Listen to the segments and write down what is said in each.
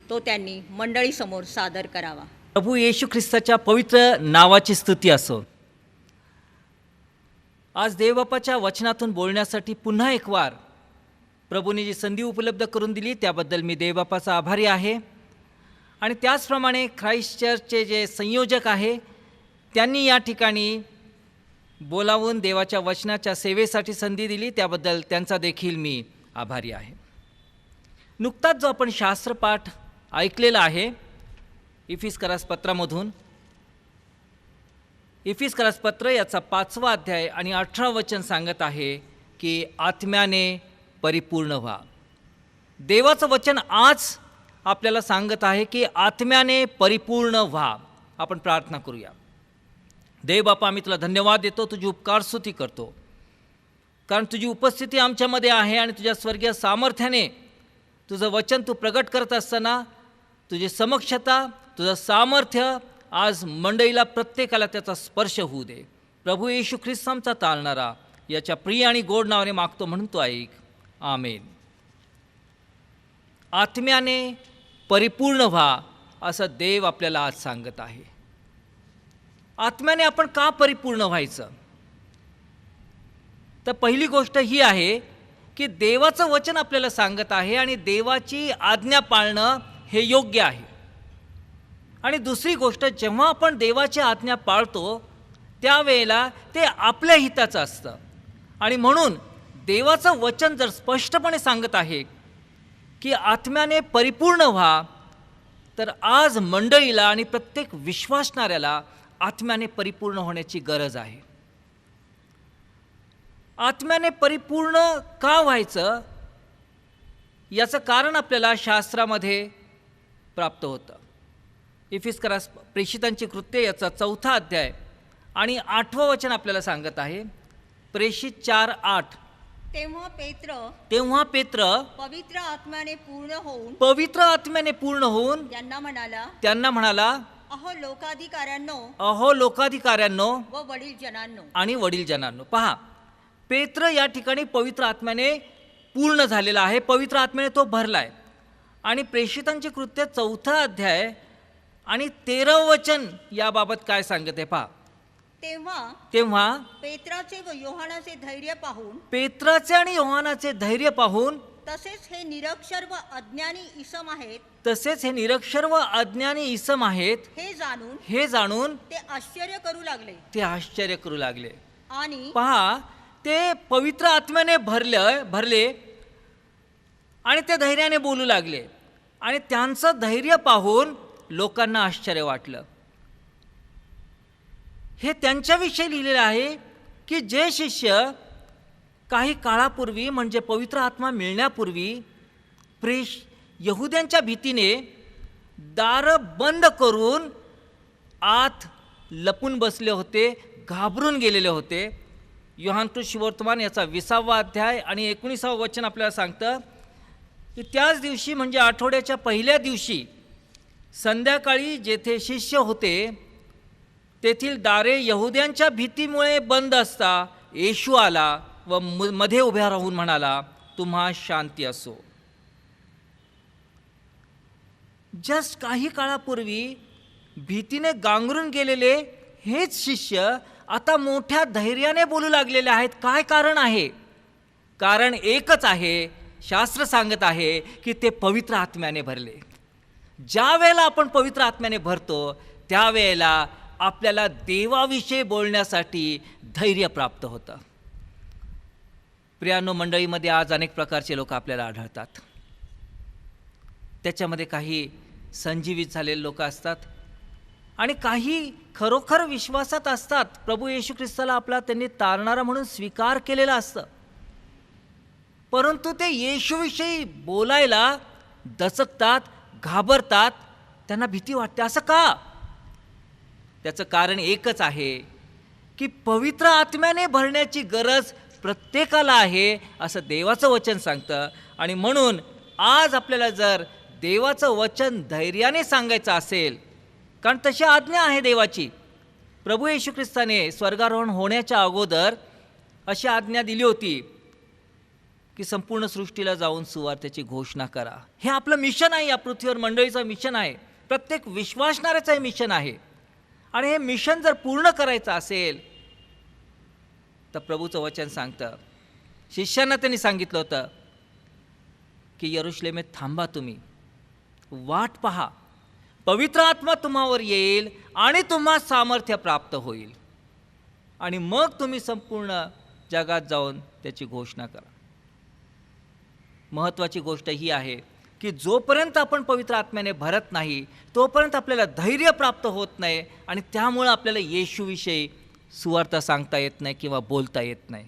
तो त्यांनी मंडळीसमोर सादर करावा. प्रभू येशू ख्रिस्ताच्या पवित्र नावाची स्तुती असो. आज देवबापाच्या वचनातून बोलण्यासाठी पुन्हा एक वार प्रभूने जी संधी उपलब्ध करून दिली त्याबद्दल मी देवबापाचा आभारी आहे. आणि त्याचप्रमाणे ख्राइस्ट चर्चचे जे संयोजक आहे त्यांनी या ठिकाणी बोलावून देवाच्या वचनाच्या सेवेसाठी संधी दिली त्याबद्दल त्यांचा देखील मी आभारी आहे. नुकताच जो आपण शास्त्रपाठ ऐकलेला आहे इफिसकरास पत्रामधून, इफिसकरास पत्र याचा 5वा अध्याय आणि 18 वचन सांगत आहे की आत्म्याने परिपूर्ण व्हा. देवाचं वचन आज आपल्याला सांगत आहे की आत्म्याने परिपूर्ण व्हा. आपण प्रार्थना करूया. देव बापा, आम्ही तुला धन्यवाद देतो, तुझी उपकारस्तुती करतो, कारण तुझी उपस्थिती आमच्यामध्ये आहे आणि तुझ्या स्वर्गीय सामर्थ्याने तुझं वचन तू प्रगट करत असताना तुझी समक्षता, तुझं सामर्थ्य आज मंडळीला प्रत्येकाला त्याचा स्पर्श होऊ दे. प्रभू येशू ख्रिस्त आमचा तारणारा याच्या प्रिय आणि गोड नावाने मागतो म्हणून तो ऐक. आमेन. आत्म्याने परिपूर्ण व्हा असं देव आपल्याला आज सांगत आहे. आत्म्याने आपण का परिपूर्ण व्हायचं? तर पहिली गोष्ट ही आहे की देवाचं वचन आपल्याला सांगत आहे आणि देवाची आज्ञा पाळणं हे योग्य आहे. आणि दुसरी गोष्ट, जेव्हा आपण देवाची आज्ञा पाळतो त्यावेळेला ते आपल्या हिताचं असतं. आणि म्हणून देवाचं वचन जर स्पष्टपणे सांगत आहे की आत्म्याने परिपूर्ण व्हा, तर आज मंडळीला आणि प्रत्येक विश्वासणाऱ्याला आत्म्याने परिपूर्ण होण्याची गरज आहे. आत्म्याने परिपूर्ण का व्हायचं याचं कारण आपल्याला शास्त्रामध्ये प्राप्त होतं. इफिसकरास प्रेषितांची कृत्ये याचा 4था अध्याय आणि 8वं वचन आपल्याला सांगत आहे. प्रेषित 4:8. तेव्हा पेत्र पवित्र आत्म्याने पूर्ण होऊन त्यांना म्हणाला, अहो लोकाधिकाऱ्यांनो व वडील जनांनो आणि वडील जनांनो. पहा, पेत्र या ठिकाणी पवित्र आत्म्याने पूर्ण झालेला आहे, पवित्र आत्म्याने तो भरलाय. आणि प्रेषितांची कृत्य 4था अध्याय आणि 13वं वचन याबाबत काय सांगत आहे पहा. तेव्हा पेत्राचे आणि योहानाचे धैर्य पाहून तसेच हे निरक्षर व अज्ञानी इसम आहेत हे जाणून ते आश्चर्य करू लागले. आणि पहा, ते पवित्र आत्म्याने भरले आणि ते धैर्याने बोलू लागले आणि त्यांचं धैर्य पाहून लोकांना आश्चर्य वाटलं. हे त्यांच्याविषयी लिहिलेलं आहे की जे शिष्य काही काळापूर्वी म्हणजे पवित्र आत्मा मिळण्यापूर्वी यहुद्यांच्या भीतीने दारं बंद करून आत लपून बसले होते, घाबरून गेलेले होते. योहान सुवर्तमान याचा 20वा अध्याय आणि 19वं वचन आपल्याला सांगतं की त्याच दिवशी म्हणजे आठवड्याच्या पहिल्या दिवशी संध्याकाळी जेथे शिष्य होते तेथील दारे यहुद्यांच्या भीतीमुळे बंद असता येशू आला व मध्ये उभ्या राहून म्हणाला, तुम्हा शांती असो. जस्ट काही काळापूर्वी भीतीने गांगरून गेलेले हेच शिष्य आता मोठ्या धैर्याने बोलू लागलेले आहेत. काय कारण आहे? कारण एकच आहे. शास्त्र सांगत आहे की ते पवित्र आत्म्याने भरले. ज्या वेळेला आपण पवित्र आत्म्याने भरतो त्यावेळेला आपल्याला देवाविषयी बोलण्यासाठी धैर्य प्राप्त होतं. प्रियानो, मंडळीमध्ये आज अनेक प्रकारचे लोक आपल्याला आढळतात. त्याच्यामध्ये काही संजीवित झालेले लोक असतात आणि काही खरोखर विश्वासात असतात. प्रभू येशू ख्रिस्ताला आपला त्यांनी तारणारा म्हणून स्वीकार केलेला असतं, परंतु ते येशूविषयी बोलायला दचकतात, घाबरतात, त्यांना भीती वाटते. असं का? त्याचं कारण एकच आहे की पवित्र आत्म्याने भरण्याची गरज प्रत्येकाला आहे असं देवाचं वचन सांगतं. आणि म्हणून आज आपल्याला जर देवाचं वचन धैर्याने सांगायचं असेल, कारण तशी आज्ञा आहे देवाची. प्रभू येशू ख्रिस्ताने स्वर्गारोहण होण्याच्या अगोदर अशी आज्ञा दिली होती की संपूर्ण सृष्टीला जाऊन सुवार्तेची घोषणा करा. हे आपलं मिशन आहे, या पृथ्वीवर मंडळीचं मिशन आहे, प्रत्येक विश्वासणाऱ्याचं हे मिशन आहे. आणि हे मिशन जर पूर्ण करायचं असेल तर प्रभूचं वचन सांगतं, शिष्यांना त्यांनी सांगितलं होतं की यरुशलेमेत थांबा, तुम्ही वाट पहा, पवित्र आत्मा तुम्हावर येईल आणि तुम्हा सामर्थ्य प्राप्त होईल आणि मग तुम्ही संपूर्ण जगात जाऊन त्याची घोषणा करा. महत्त्वाची गोष्ट ही आहे की जोपर्यंत आपण पवित्र आत्म्याने भरत नाही तोपर्यंत आपल्याला धैर्य प्राप्त होत नाही आणि त्यामुळं आपल्याला येशूविषयी सुवार्ता सांगता येत नाही किंवा बोलता येत नाही.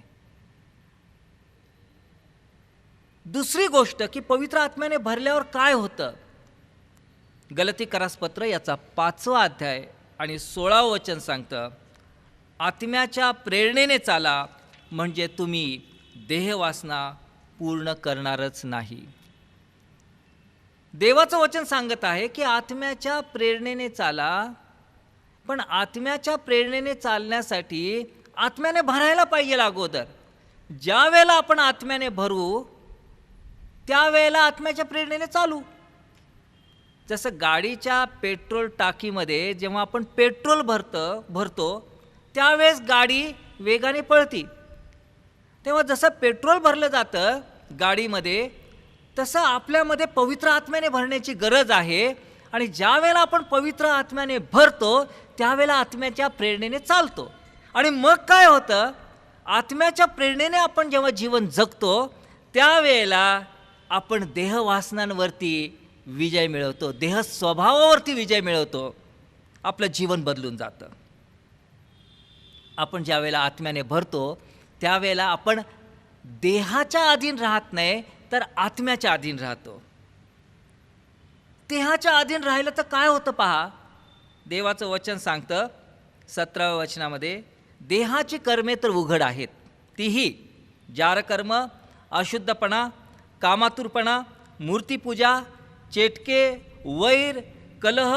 दुसरी गोष्ट की पवित्र आत्म्याने भरल्यावर काय होतं. गलतीकरास पत्र याचा 5वा अध्याय आणि 16व वचन सांगतं, आत्म्याच्या प्रेरणेने चाला म्हणजे तुम्ही देहवासना पूर्ण करणारच नाही. देवाचं वचन सांगत आहे की आत्म्याच्या प्रेरणेने चाला, पण आत्म्याच्या प्रेरणेने चालण्यासाठी आत्म्याने भरायला पाहिजे अगोदर. ज्या वेळेला आपण आत्म्याने भरू त्यावेळेला आत्म्याच्या प्रेरणेने चालू. जसं गाडीच्या पेट्रोल टाकीमध्ये जेव्हा आपण पेट्रोल भरतो त्यावेळेस गाडी वेगाने पळती. तेव्हा जसं पेट्रोल भरलं जातं गाडीमध्ये तसं आपल्यामध्ये पवित्र आत्म्याने भरण्याची गरज आहे. आणि ज्या वेळेला आपण पवित्र आत्म्याने भरतो त्यावेळेला आत्म्याच्या प्रेरणेने चालतो. आणि मग काय होतं, आत्म्याच्या प्रेरणेने आपण जेव्हा जीवन जगतो त्यावेळेला आपण देहवासनांवरती विजय मिळवतो, देह स्वभावावरती विजय मिळवतो, आपलं जीवन बदलून जातं. आपण ज्या वेळेला आत्म्याने भरतो त्यावेळेला आपण देहाच्या अधीन राहत नाही तर आत्म्याच्या अधीन राहतो. देहाच्या अधीन राहिलं तर काय होतं पहा, देवाचं वचन सांगतं 17व्या वचनामध्ये, देहाची कर्मे तर उघड आहेत, तीही जारकर्म, अशुद्धपणा, कामातुरपणा, मूर्तीपूजा, चेटके, वैर, कलह,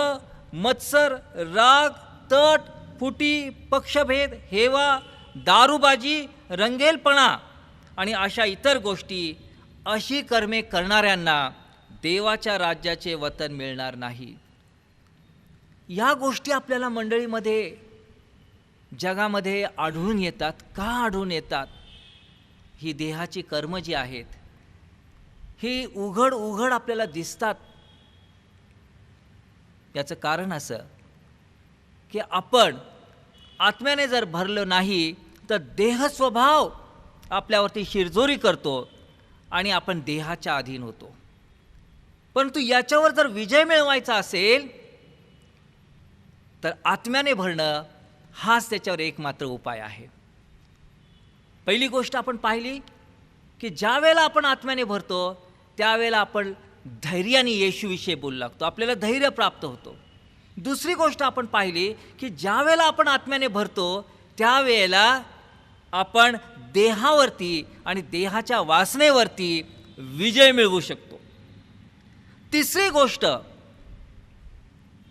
मत्सर, राग, तट, फुटी, पक्षभेद, हेवा, दारूबाजी, रंगेलपणा आणि अशा इतर गोष्टी, अशी कर्मे करणाऱ्यांना देवाच्या राज्याचे वतन मिळणार नाही. या गोष्टी आपल्याला मंडळीमध्ये जगामध्ये आढळून येतात. का आढळून येतात? ही देहाची कर्म जी आहेत ही उघड आपल्याला दिसतात. याचं कारण असं की आपण आत्म्याने जर भरलं नाही तर देह स्वभाव आपल्यावरती शिरजोरी करतो आणि आपण देहाच्या अधीन होतो. परंतु याच्यावर जर विजय मिळवायचा असेल तर आत्म्याने भरणं हाच त्याच्यावर एकमात्र उपाय आहे. पहिली गोष्ट आपण पाहिली की ज्या वेळेला आपण आत्म्याने भरतो त्यावेळेला आपण धैर्याने येशूविषयी बोलू लागतो, आपल्याला धैर्य प्राप्त होतो. दुसरी गोष्ट आपण पाहिली की ज्या वेळेला आपण आत्म्याने भरतो त्यावेळेला आपण देहावरती आणि देहाच्या वासनेवरती विजय मिळवू शकतो. तिसरी गोष्ट,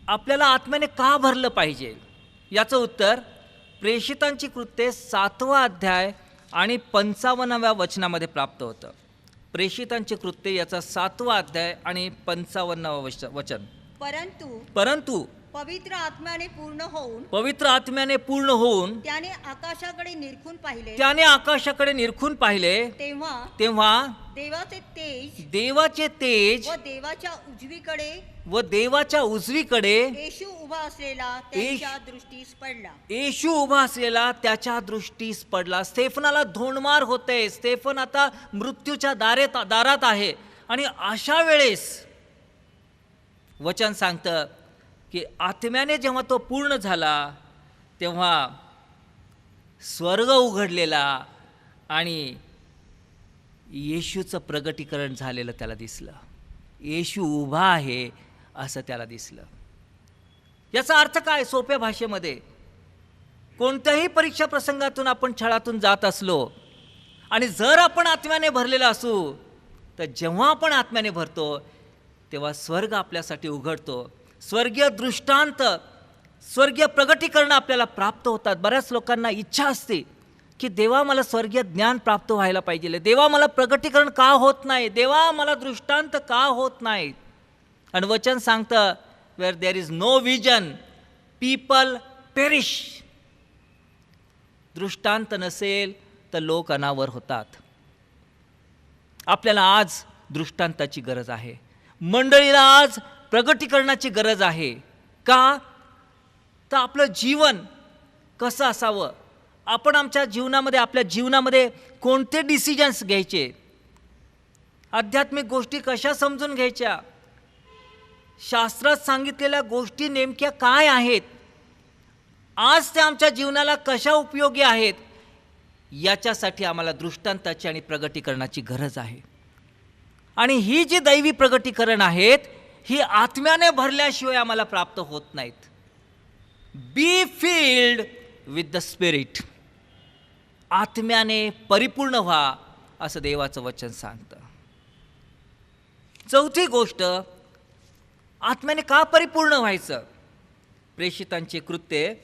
आपल्याला आत्म्याने का भरलं पाहिजे याचं उत्तर प्रेषितांची कृत्ये 7वा अध्याय आणि 55व्या वचनामध्ये प्राप्त होतं. प्रेषितांची कृत्ये याचा 7वा अध्याय आणि 55वं वचन. परंतु पवित्र आत्म्याने पूर्ण होऊन त्याने आकाशाकडे निरखून पाहिले तेव्हा देवाचे तेज व देवाच्या उजवीकडे येशू उभा असलेला त्याच्या दृष्टीस पडला. स्तेफनाला धोंडमार होते, स्तेफन आता मृत्यूच्या दारात आहे. आणि अशा वेळेस वचन सांगतं की आत्म्याने जेव्हा तो पूर्ण झाला तेव्हा स्वर्ग उघडलेला आणि येशूचं प्रगटीकरण झालेलं त्याला दिसलं. येशू उभा आहे असं त्याला दिसलं. याचा अर्थ काय? सोप्या भाषेमध्ये, कोणत्याही परीक्षा प्रसंगातून आपण छळातून जात असलो आणि जर आपण आत्म्याने भरलेला असू तर जेव्हा आपण आत्म्याने भरतो तेव्हा स्वर्ग आपल्यासाठी उघडतो. स्वर्गीय दृष्टांत, स्वर्गीय प्रगटीकरण आपल्याला प्राप्त होतात. बऱ्याच लोकांना इच्छा असते की देवा मला स्वर्गीय ज्ञान प्राप्त व्हायला पाहिजे, देवा मला प्रगटीकरण का होत नाही, देवा मला दृष्टांत का होत नाहीत. आणि वचन सांगतं where there is no vision people perish. दृष्टांत नसेल तर लोक अनावर होतात. आपल्याला आज दृष्टांताची गरज आहे, मंडळीला आज प्रगटीकरणाची गरज आहे. का तर आपलं जीवन कसं असावं, आपण आमच्या जीवनामध्ये आपल्या जीवनामध्ये कोणते डिसिजन्स घ्यायचे, आध्यात्मिक गोष्टी कशा समजून घ्यायच्या, शास्त्रात सांगितलेल्या गोष्टी नेमक्या काय आहेत, आज त्या आमच्या जीवनाला कशा उपयोगी आहेत, याच्यासाठी आम्हाला दृष्टांताची आणि प्रगटीकरणाची गरज आहे. आणि ही जी दैवी प्रगटीकरण आहेत ही आत्म्याने भरल्याशिवाय आम्हाला प्राप्त होत नाहीत. Be filled with the spirit. आत्म्याने परिपूर्ण व्हा असं देवाचं वचन सांगतं. चौथी गोष्ट, आत्म्याने का परिपूर्ण व्हायचं. प्रेषितांचे कृत्ये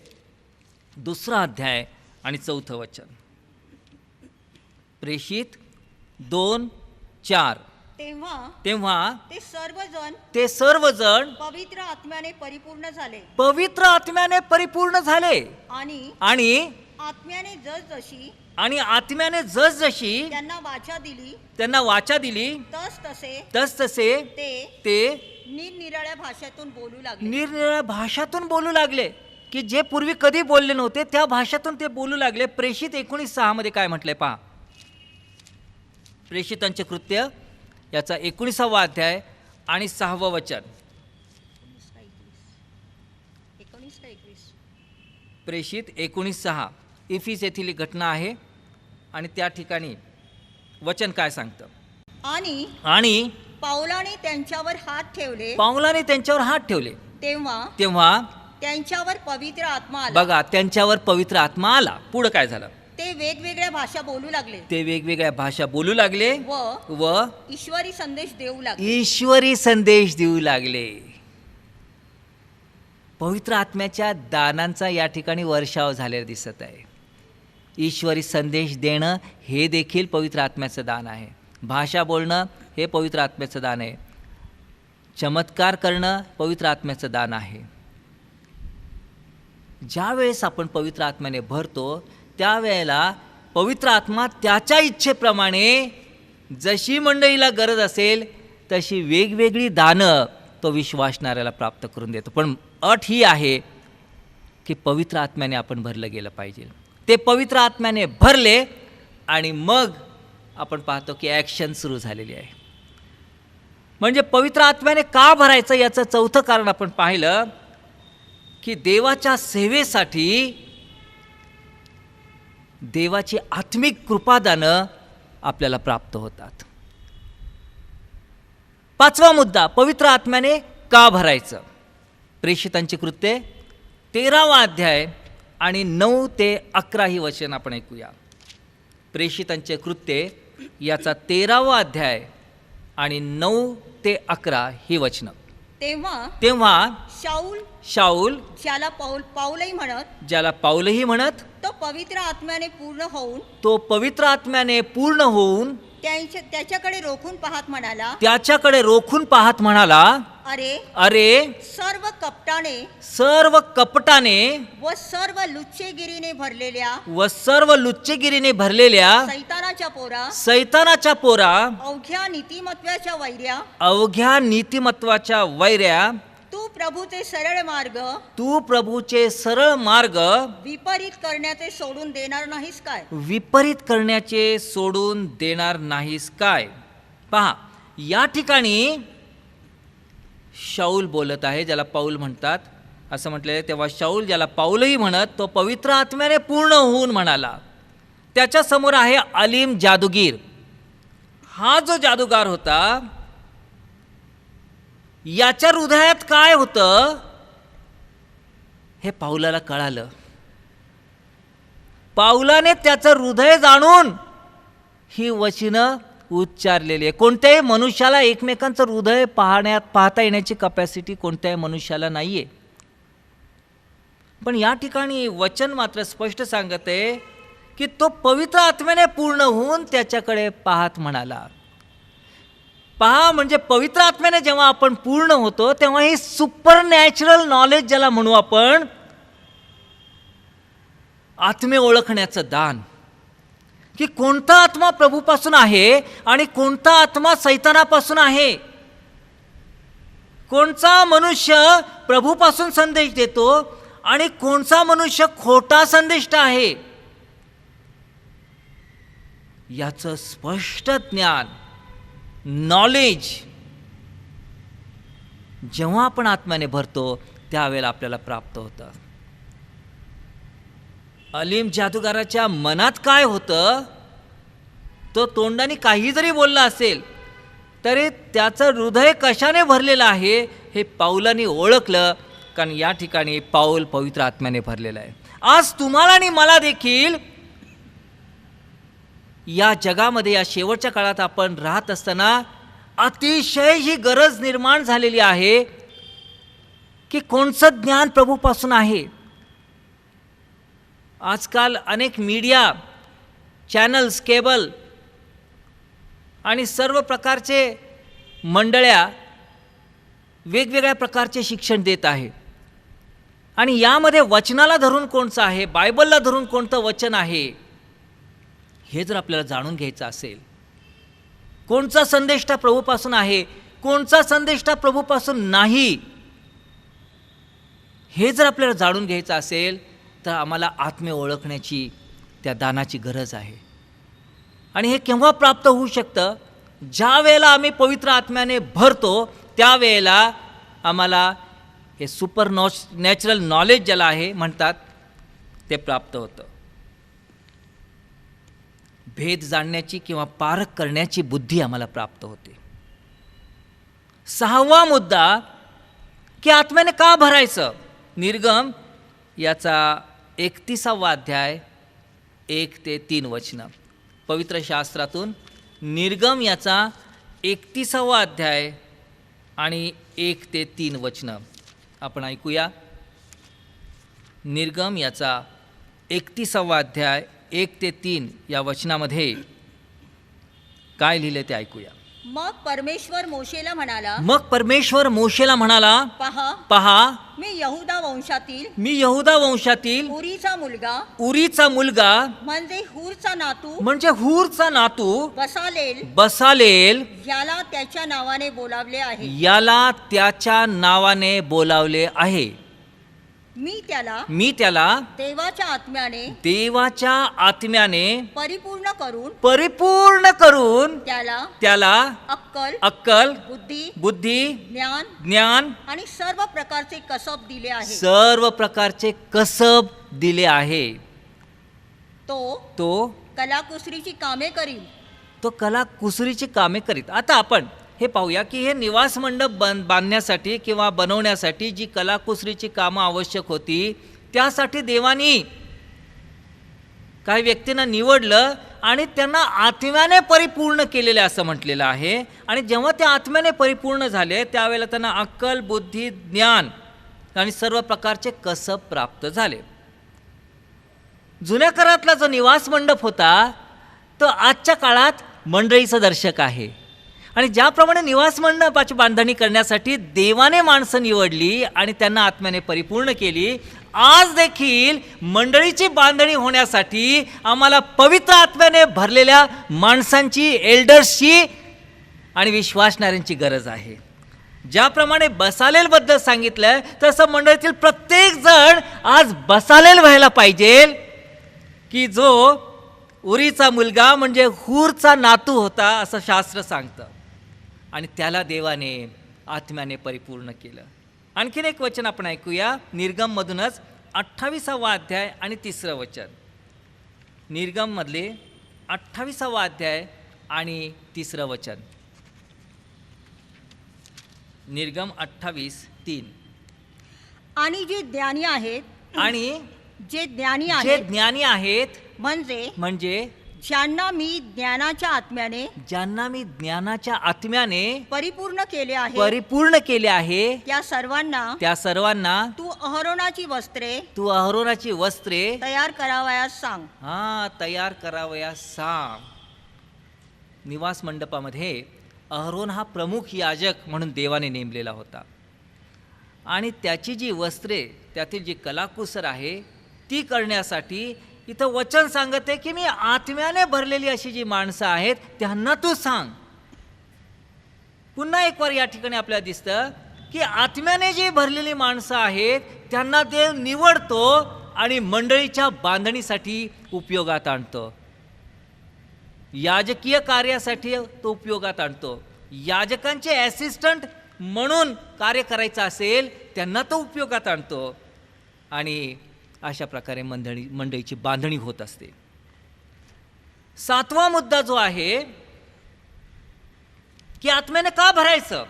2 अध्याय आणि 4 वचन. प्रेषित 2:4. तेव्हा ते सर्वजण पवित्र आत्म्याने परिपूर्ण झाले पवित्र आत्म्याने परिपूर्ण झाले आणि आत्म्याने जसजशी त्यांना वाचा दिली तस तसे ते निरनिराळ्या भाषातून बोलू लागले. की जे पूर्वी कधी बोलले नव्हते त्या भाषातून ते बोलू लागले. प्रेषित 19:6 मध्ये काय म्हटलंय पहा. प्रेषितांचे कृत्य याचा 19वा अध्याय आणि 6वं वचन. प्रेषित 19:6 इफिस येथील घटना आहे आणि त्या ठिकाणी वचन काय सांगतं. आणि पाऊलाने त्यांच्यावर हात ठेवले तेव्हा त्यांच्यावर पवित्र आत्मा आला. बघा, त्यांच्यावर पवित्र आत्मा आला. पुढे काय झालं. ते वेगवेगळ्या भाषा बोलू लागले व ईश्वरी संदेश देऊ लागले. पवित्र आत्म्याच्या दानांचा या ठिकाणी वर्षाव झालेला दिसत आहे. ईश्वरी संदेश देणं हे देखील पवित्र आत्म्याचं दान आहे. भाषा बोलणं हे पवित्र आत्म्याचं दान आहे. चमत्कार करणं पवित्र आत्म्याचं दान आहे. ज्या वेळेस आपण पवित्र आत्म्याने भरतो त्यावेळेला पवित्र आत्मा त्याच्या इच्छेप्रमाणे जशी मंडळीला गरज असेल तशी वेगवेगळी दानं तो विश्वासणाऱ्याला प्राप्त करून देतो. पण अट ही आहे की पवित्र आत्म्याने आपण भरलं गेलं पाहिजे. ते पवित्र आत्म्याने भरले आणि मग आपण पाहतो की ॲक्शन सुरू झालेली आहे. म्हणजे पवित्र आत्म्याने का भरायचं याचं 4थं कारण आपण पाहिलं की देवाच्या सेवेसाठी देवाची आत्मिक कृपादानं आपल्याला प्राप्त होतात. 5वा मुद्दा, पवित्र आत्म्याने का भरायचं. प्रेषितांची कृत्ये 13वा अध्याय आणि 9 ते 11 ही वचन आपण ऐकूया. प्रेषितांचे कृत्ये याचा 13वा अध्याय आणि 9 ते 11 ही वचनं. तेव्हा शाऊल ज्याला पाऊलही म्हणत तो पवित्र आत्म्याने पूर्ण होऊन त्याच्याकडे रोखून पाहत म्हणाला, अरे सर्व कपटाने व सर्व लुच्चेगिरीने भरलेल्या सैतानाच्या पोरा अवघ्या नीतिमत्वाच्या वैऱ्या तू प्रभूचे सरळ मार्ग विपरीत करण्याचे सोडून देणार नाहीस काय. पहा, या ठिकाणी शाऊल बोलत आहे, ज्याला पाऊल म्हणतात असं म्हटलेलं. तेव्हा शाऊल ज्याला पाऊलही म्हणत तो पवित्र आत्म्याने पूर्ण होऊन म्हणाला. त्याच्या समोर आहे अलीम जादूगीर. हा जो जादूगार होता याच्या हृदयात काय होतं हे पाऊलाला कळालं. पाऊलाने त्याचं हृदय जाणून ही वचनं उच्चारलेली आहे. कोणत्याही मनुष्याला एकमेकांचं हृदय पाहता येण्याची कपॅसिटी कोणत्याही मनुष्याला नाही आहे. पण या ठिकाणी वचन मात्र स्पष्ट सांगत आहे की तो पवित्र आत्म्याने पूर्ण होऊन त्याच्याकडे पाहत म्हणाला. पहा, म्हणजे पवित्र आत्म्याने जेव्हा आपण पूर्ण होतो तेव्हा हे सुपर नॅचरल नॉलेज ज्याला म्हणू आपण, आत्मे ओळखण्याचं दान, की कोणता आत्मा प्रभूपासून आहे आणि कोणता आत्मा सैतानापासून आहे, कोणचा मनुष्य प्रभूपासून संदेश देतो आणि कोणचा मनुष्य खोटा संदेष्ट आहे, याचं स्पष्ट ज्ञान, नॉलेज जेव्हा आपण आत्म्याने भरतो त्यावेळेला आपल्याला प्राप्त होतं. अलीम जादूगाराच्या मनात काय होतं, तो तोंडाने काही जरी बोलला असेल तरी त्याचं हृदय कशाने भरलेलं आहे हे पाऊलाने ओळखलं, कारण या ठिकाणी पाऊल पवित्र आत्म्याने भरलेला आहे. आज तुम्हाला आणि मला देखील या जगामध्ये, या शेवटच्या काळात आपण राहत असताना अतिशय ही गरज निर्माण झालेली आहे की कोणचं ज्ञान प्रभूपासून आहे. आजकाल अनेक मीडिया चॅनल्स, केबल आणि सर्व प्रकारचे मंडळ्या वेगवेगळ्या प्रकारचे शिक्षण देत आहे आणि यामध्ये वचनाला धरून कोणचं आहे, बायबलला धरून कोणतं वचन आहे, हे जर आपल्याला जाणून घ्यायचं असेल, कोणचा संदेष्टा प्रभूपासून आहे, कोणचा संदेष्टा प्रभूपासून नाही, हे जर आपल्याला जाणून घ्यायचं असेल तर आम्हाला आत्मे ओळखण्याची, त्या दानाची गरज आहे. आणि हे केव्हा प्राप्त होऊ शकतं, ज्या वेळेला आम्ही पवित्र आत्म्याने भरतो त्यावेळेला आम्हाला हे सुपर नॅचरल नॉलेज ज्याला आहे म्हणतात ते प्राप्त होतं. भेद जाणण्याची किंवा पारख करण्याची बुद्धी आम्हाला प्राप्त होते. 6वा मुद्दा, की आत्म्याने का भरायचं. निर्गम याचा 31वा अध्याय 1 ते 3 वचनं, पवित्र शास्त्रातून निर्गम याचा 31वा अध्याय आणि 1 ते 3 वचनं आपण ऐकूया. निर्गम याचा 31वा अध्याय 1 ते 3 या वचनामध्ये काय लिहिले ते ऐकूया. मग परमेश्वर मोशेला म्हणाला, मग परमेश्वर मोशेला म्हणाला, पहा, मी यहूदा वंशातील मी यहूदा वंशातील उरीचा मुलगा म्हणजे हूरचा नातू बसालेल याला त्याच्या नावाने बोलावले आहे. मी त्याला देवाच्या आत्म्याने परिपूर्ण करून त्याला अक्कल, बुद्धी, ज्ञान आणि सर्व प्रकारचे कसब दिले आहे. तो कलाकुसरीची कामे करीत. आता आपण हे पाहूया की हे निवास मंडप बांधण्यासाठी किंवा बनवण्यासाठी जी कलाकुसरीची कामं आवश्यक होती, त्यासाठी देवानी काही व्यक्तींना निवडलं आणि त्यांना आत्म्याने परिपूर्ण केलेले असं म्हटलेलं आहे. आणि जेव्हा ते आत्म्याने परिपूर्ण झाले त्यावेळेला त्यांना अक्कल, बुद्धी, ज्ञान आणि सर्व प्रकारचे कसब प्राप्त झाले. जुन्या काळातला जो निवास मंडप होता तो आजच्या काळात मंडळीचं दर्शक आहे. आणि ज्याप्रमाणे निवास मंडपाची बांधणी करण्यासाठी देवाने माणसं निवडली आणि त्यांना आत्म्याने परिपूर्ण केली, आज देखील मंडळीची बांधणी होण्यासाठी आम्हाला पवित्र आत्म्याने भरलेल्या माणसांची, एल्डर्सची आणि विश्वासणाऱ्यांची गरज आहे. ज्याप्रमाणे बसालेलबद्दल सांगितलं तसं मंडळीतील प्रत्येक जण आज बसालेल व्हायला पाहिजे, की जो उरीचा मुलगा म्हणजे हूरचा नातू होता असं शास्त्र सांगतं. आणि त्याला देवाने आत्म्याने परिपूर्ण केलं. आणखीन एक वचन आपण ऐकूया निर्गममधूनच 28वा अध्याय आणि 3रं वचन. निर्गममधले 28वा अध्याय आणि 3रं वचन. निर्गम 28:3. आणि जे ज्ञानी आहेत म्हणजे ज्यांना मी ज्ञानाच्या आत्म्याने ज्यांना मी ज्ञानाच्या आत्म्याने परिपूर्ण केले आहे परिपूर्ण केले आहे त्या सर्वांना तू अहरोनाची वस्त्रे तयार करावयास सांग. तयार करावयास सांग. निवास मंडपामध्ये अहरोन हा प्रमुख याजक म्हणून देवाने नेमलेला होता आणि त्याची जी वस्त्रे, त्यातील जी कलाकुसर आहे ती करण्यासाठी इथं वचन सांगते की मी आत्म्याने भरलेली अशी जी माणसं आहेत त्यांना तू सांग. पुन्हा एक वार या ठिकाणी आपल्याला दिसतं की आत्म्याने जी भरलेली माणसं आहेत त्यांना देव निवडतो आणि मंडळीच्या बांधणीसाठी उपयोगात आणतो. याजकीय कार्यासाठी तो उपयोगात आणतो. याजकांचे ॲसिस्टंट म्हणून कार्य करायचं असेल त्यांना तो उपयोगात आणतो आणि अशा प्रकारे मंडळीची बांधणी होत असते. 7वा मुद्दा जो आहे की आत्म्याने का भरायचं,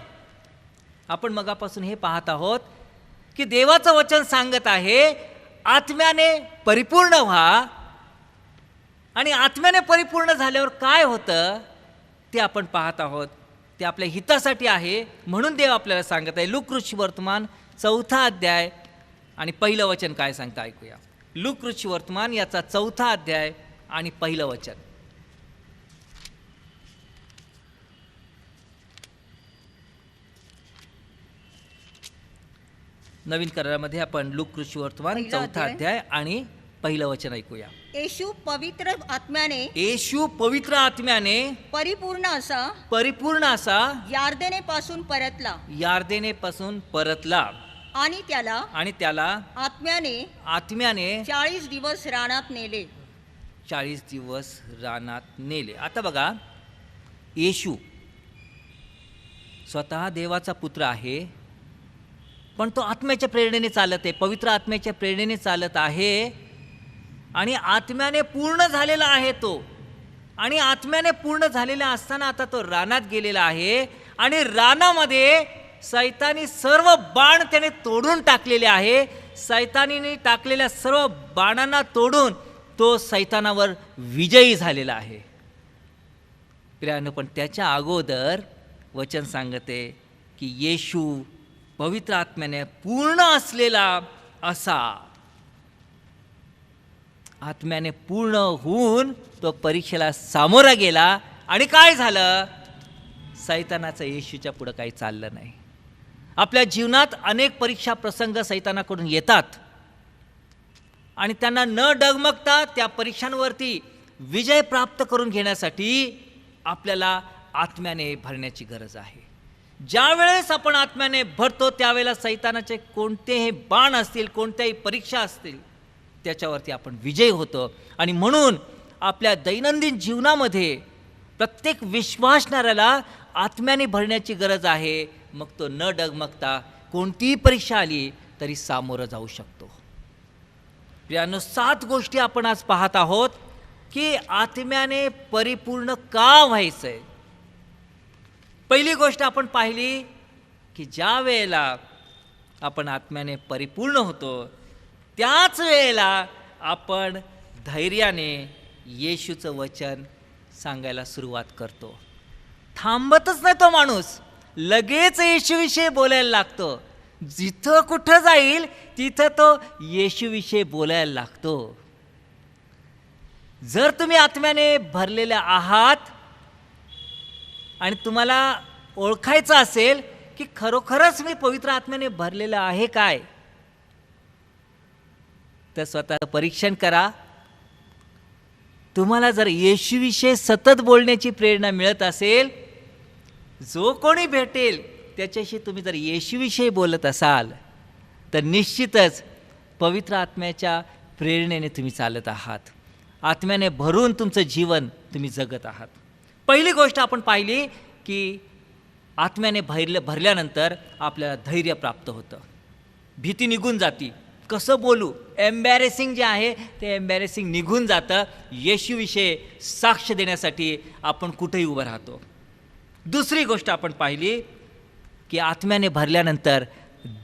आपण मगापासून हे पाहत आहोत की देवाचं वचन सांगत आहे आत्म्याने परिपूर्ण व्हा. आणि आत्म्याने परिपूर्ण झाल्यावर काय होतं ते आपण पाहत आहोत. ते आपल्या हितासाठी आहे म्हणून देव आपल्याला सांगत आहे. लूक वर्तमान 4था अध्याय आणि पहिलं वचन काय सांगतं ऐकूया. लूक वर्तमान याचा 4था अध्याय आणि पहिलं वचन. नवीन करारामध्ये आपण लूक वर्तमान पहिला 4था अध्याय आणि पहिलं वचन ऐकूया. येशू पवित्र आत्म्याने परिपूर्ण असा यार्देनेपासून परतला आणि त्याला आत्म्याने 40 दिवस रानात नेले. 40 दिवस रानात नेले. आता बघा, येशू स्वतः देवाचा पुत्र आहे पण तो आत्म्याच्या प्रेरणेने चालत आहे, पवित्र आत्म्याच्या प्रेरणेने चालत आहे आणि आत्म्याने पूर्ण झालेला आहे तो. आणि आत्म्याने पूर्ण झालेला असताना आता तो रानात गेलेला आहे आणि रानामध्ये सैतानी सर्व बाण त्याने तोडून टाकलेले आहे. सैतानीने टाकलेल्या सर्व बाणांना तोडून तो सैतानावर विजयी झालेला आहे. प्रियानो, पण त्याच्या अगोदर वचन सांगते की येशू पवित्र आत्म्याने पूर्ण असलेला असा. आत्म्याने पूर्ण होऊन तो परीक्षेला सामोरा गेला आणि काय झालं, सैतानाचं येशूच्या पुढं काही चाललं नाही. आपल्या जीवनात अनेक परीक्षा प्रसंग सैतानाकडून येतात आणि त्यांना न डगमगता त्या परीक्षांवरती विजय प्राप्त करून घेण्यासाठी आपल्याला आत्म्याने भरण्याची गरज आहे. ज्या वेळेस आपण आत्म्याने भरतो त्यावेळेला सैतानाचे कोणतेही बाण असतील, कोणत्याही परीक्षा असतील, त्याच्यावरती आपण विजय होतो. आणि म्हणून आपल्या दैनंदिन जीवनामध्ये प्रत्येक विश्वासणाऱ्याला आत्म्याने भरण्याची गरज आहे. मग तो न डगमगता कोणतीही परीक्षा आली तरी सामोरं जाऊ शकतो. प्रियानो, 7 गोष्टी आपण आज पाहत आहोत की आत्म्याने परिपूर्ण का व्हायचंय. पहिली गोष्ट आपण पाहिली की ज्या वेळेला आपण आत्म्याने परिपूर्ण होतो त्याच वेळेला आपण धैर्याने येशूचं वचन सांगायला सुरुवात करतो. थांबतच नाही तो माणूस, लगेच येशूविषयी बोलायला लागतो. जिथं कुठं जाईल तिथं तो येशूविषयी बोलायला लागतो. जर तुम्ही आत्म्याने भरलेले आहात आणि तुम्हाला ओळखायचं असेल की खरोखरच मी पवित्र आत्म्याने भरलेलं आहे काय, तर स्वतः परीक्षण करा. तुम्हाला जर येशूविषयी सतत बोलण्याची प्रेरणा मिळत असेल, जो कोणी भेटेल त्याच्याशी तुम्ही जर येशूविषयी बोलत असाल तर निश्चितच पवित्र आत्म्याच्या प्रेरणेने तुम्ही चालत आहात. आत्म्याने भरून तुमचं जीवन तुम्ही जगत आहात. पहिली गोष्ट आपण पाहिली की आत्म्याने भरल्यानंतर आपल्याला धैर्य प्राप्त होतं, भीती निघून जाती. कसं बोलू, एम्बॅरेसिंग जे आहे ते एम्बॅरेसिंग निघून जातं. येशूविषयी साक्ष देण्यासाठी आपण कुठेही उभं राहतो. दुसरी गोष्ट आपण पाहिली की आत्म्याने भरल्यानंतर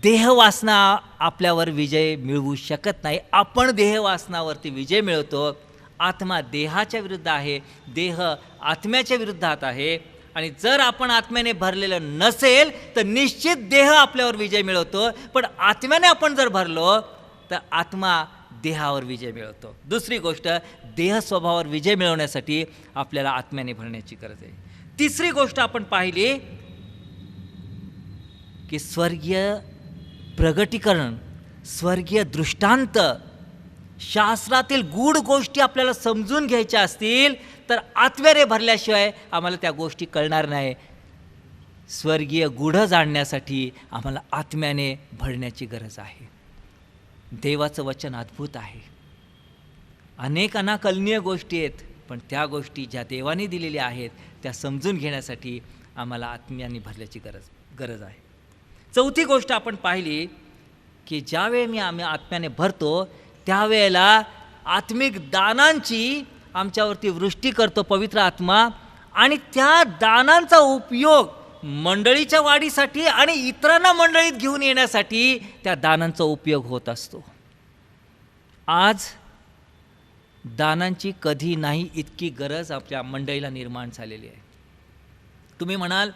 देहवासना आपल्यावर विजय मिळवू शकत नाही. आपण देहवासनावरती विजय मिळवतो आत्मा देहाच्या विरुद्ध आहे, देह आत्म्याच्या विरुद्धात आहे. आणि जर आपण आत्म्याने भरलेलं नसेल तर निश्चित देह आपल्यावर विजय मिळवतो, पण आत्म्याने आपण जर भरलो तर आत्मा देहावर विजय मिळवतो. दुसरी गोष्ट, देह स्वभावावर विजय मिळवण्यासाठी आपल्याला आत्म्याने भरण्याची गरज आहे. तिसरी गोष्ट आपण पाहिली की स्वर्गीय प्रगटीकरण, स्वर्गीय दृष्टांत, शास्त्रातील गूढ गोष्टी आपल्याला समजून घ्यायच्या असतील तर आत्म्याने भरल्याशिवाय आम्हाला त्या गोष्टी कळणार नाही. स्वर्गीय गूढ जाणण्यासाठी आम्हाला आत्म्याने भरण्याची गरज आहे. देवाचं वचन अद्भुत आहे. अनेक अनाकलनीय गोष्टी आहेत, पण त्या गोष्टी ज्या देवाने दिलेल्या आहेत त्या समजून घेण्यासाठी आम्हाला आत्म्याने भरल्याची गरज आहे. चौथी गोष्ट आपण पाहिली की ज्यावेळी आम्ही आत्म्याने भरतो त्यावेळेला आत्मिक दानांची आमच्यावरती वृष्टी करतो पवित्र आत्मा, आणि त्या दानांचा उपयोग मंडळीच्या वाढीसाठी आणि इतरांना मंडळीत घेऊन येण्यासाठी त्या दानांचा उपयोग होत असतो. आज दानांची कधी नाही इतकी गरज आपल्या मंडळीला निर्माण झालेली आहे. तुम्ही म्हणाल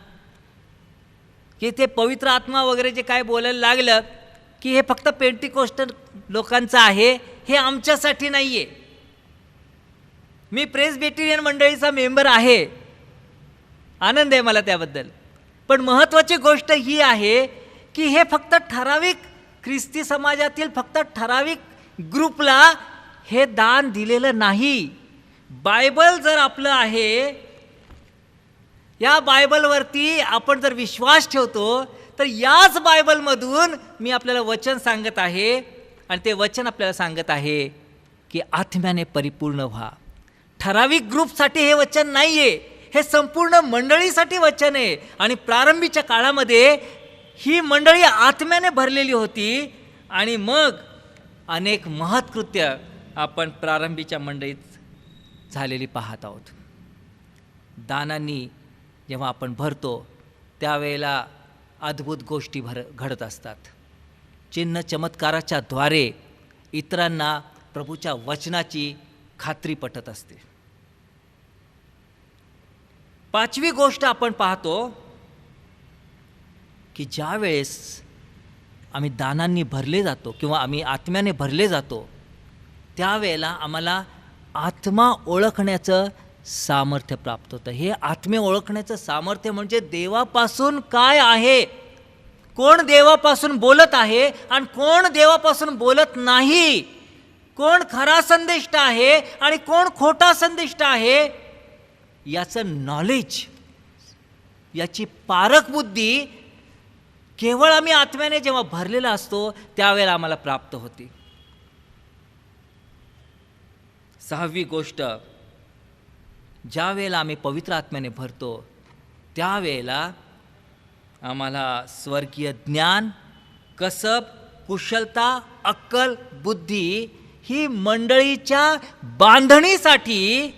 की ते पवित्र आत्मा वगैरे जे काय बोलायला लागलं की हे फक्त पेंटिकोस्टल लोकांचं आहे, हे आमच्यासाठी नाही आहे. मी प्रेस्बिटेरियन मंडळीचा मेंबर आहे, आनंद आहे मला त्याबद्दल. पण महत्त्वाची गोष्ट ही आहे की हे फक्त ठराविक ख्रिस्ती समाजातील फक्त ठराविक ग्रुपला हे दान दिलेलं नाही. बायबल जर आपलं आहे, या बायबलवरती आपण जर विश्वास ठेवतो तर याच बायबलमधून मी आपल्याला वचन सांगत आहे, आणि ते वचन आपल्याला सांगत आहे की आत्म्याने परिपूर्ण व्हा. ठराविक ग्रुपसाठी हे वचन नाही आहे, हे संपूर्ण मंडळीसाठी वचन आहे. आणि प्रारंभीच्या काळामध्ये ही मंडळी आत्म्याने भरलेली होती, आणि मग अनेक महत्कृत्य आपण प्रारंभीच्या मंडळीत झालेली पाहत आहोत. दानांनी जेव्हा आपण भरतो त्यावेळेला अद्भुत गोष्टी घडत असतात. चिन्ह चमत्काराच्या द्वारे इतरांना प्रभूच्या वचनाची खात्री पटत असते. पाचवी गोष्ट आपण पाहतो की ज्या वेळेस आम्ही दानांनी भरले जातो किंवा आम्ही आत्म्याने भरले जातो त्यावेळेला आम्हाला आत्मा ओळखण्याचं सामर्थ्य प्राप्त होतं. हे आत्मे ओळखण्याचं सामर्थ्य म्हणजे देवापासून काय आहे, कोण देवापासून बोलत आहे आणि कोण देवापासून बोलत नाही, कोण खरा संदेष्ट आहे आणि कोण खोटा संदेष्ट आहे, याचं नॉलेज, याची पारख बुद्धी केवळ आम्ही आत्म्याने जेव्हा भरलेला असतो त्यावेळेला आम्हाला प्राप्त होती. सहावी गोष्ट, ज्या वेळेला आम्ही पवित्र आत्म्याने भरतो त्यावेळेला आम्हाला स्वर्गीय ज्ञान, कसब, कुशलता, अक्कल, बुद्धी ही मंडळीच्या बांधणीसाठी,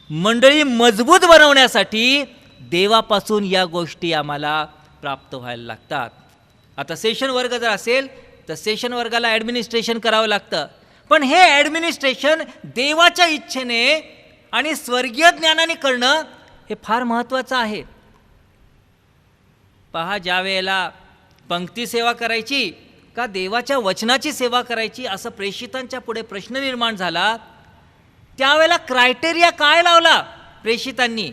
मंडळी मजबूत बनवण्यासाठी देवापासून या गोष्टी आम्हाला प्राप्त व्हायला लागतात. आता सेशन वर्ग जर असेल तर सेशन वर्गाला ॲडमिनिस्ट्रेशन करावं लागतं, पण हे ॲडमिनिस्ट्रेशन देवाच्या इच्छेने आणि स्वर्गीय ज्ञानाने करणं हे फार महत्त्वाचं आहे. पहा, ज्या वेळेला पंक्ती सेवा करायची का देवाच्या वचनाची सेवा करायची असं प्रेषितांच्या पुढे प्रश्न निर्माण झाला, त्यावेळेला क्रायटेरिया काय लावला प्रेषितांनी?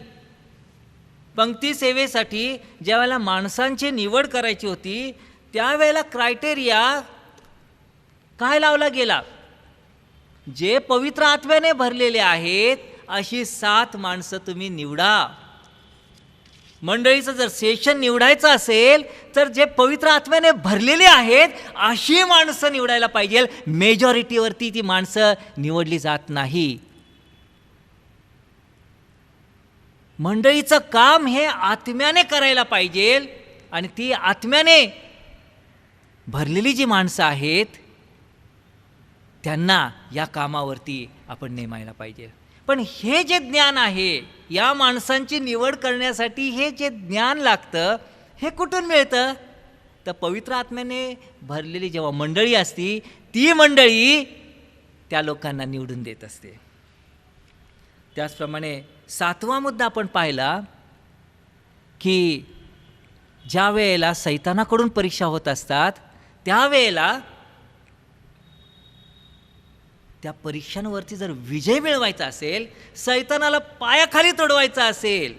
पंक्ती सेवेसाठी ज्या वेळेला माणसांची निवड करायची होती त्यावेळेला क्रायटेरिया काय लावला गेला? जे पवित्र आत्म्याने भरलेले आहेत अशी 7 माणसं तुम्ही निवडा. मंडळीचं जर सेशन निवडायचं असेल तर जे पवित्र आत्म्याने भरलेले आहेत अशी माणसं निवडायला पाहिजे. मेजॉरिटीवरती ती माणसं निवडली जात नाही. मंडळीचं काम हे आत्म्याने करायला पाहिजे, आणि ती आत्म्याने भरलेली जी माणसं आहेत त्यांना या कामावरती आपण नेमायला पाहिजे. पण हे जे ज्ञान आहे, या माणसांची निवड करण्यासाठी हे जे ज्ञान लागतं हे कुठून मिळतं? तर पवित्र आत्म्याने भरलेली जेव्हा मंडळी असती ती मंडळी त्या लोकांना निवडून देत असते. त्याचप्रमाणे 7वा मुद्दा आपण पाहिला की ज्या वेळेला सैतानाकडून परीक्षा होत असतात त्यावेळेला त्या परीक्षांवरती जर विजय मिळवायचा असेल, सैतानाला पायाखाली तोडवायचा असेल,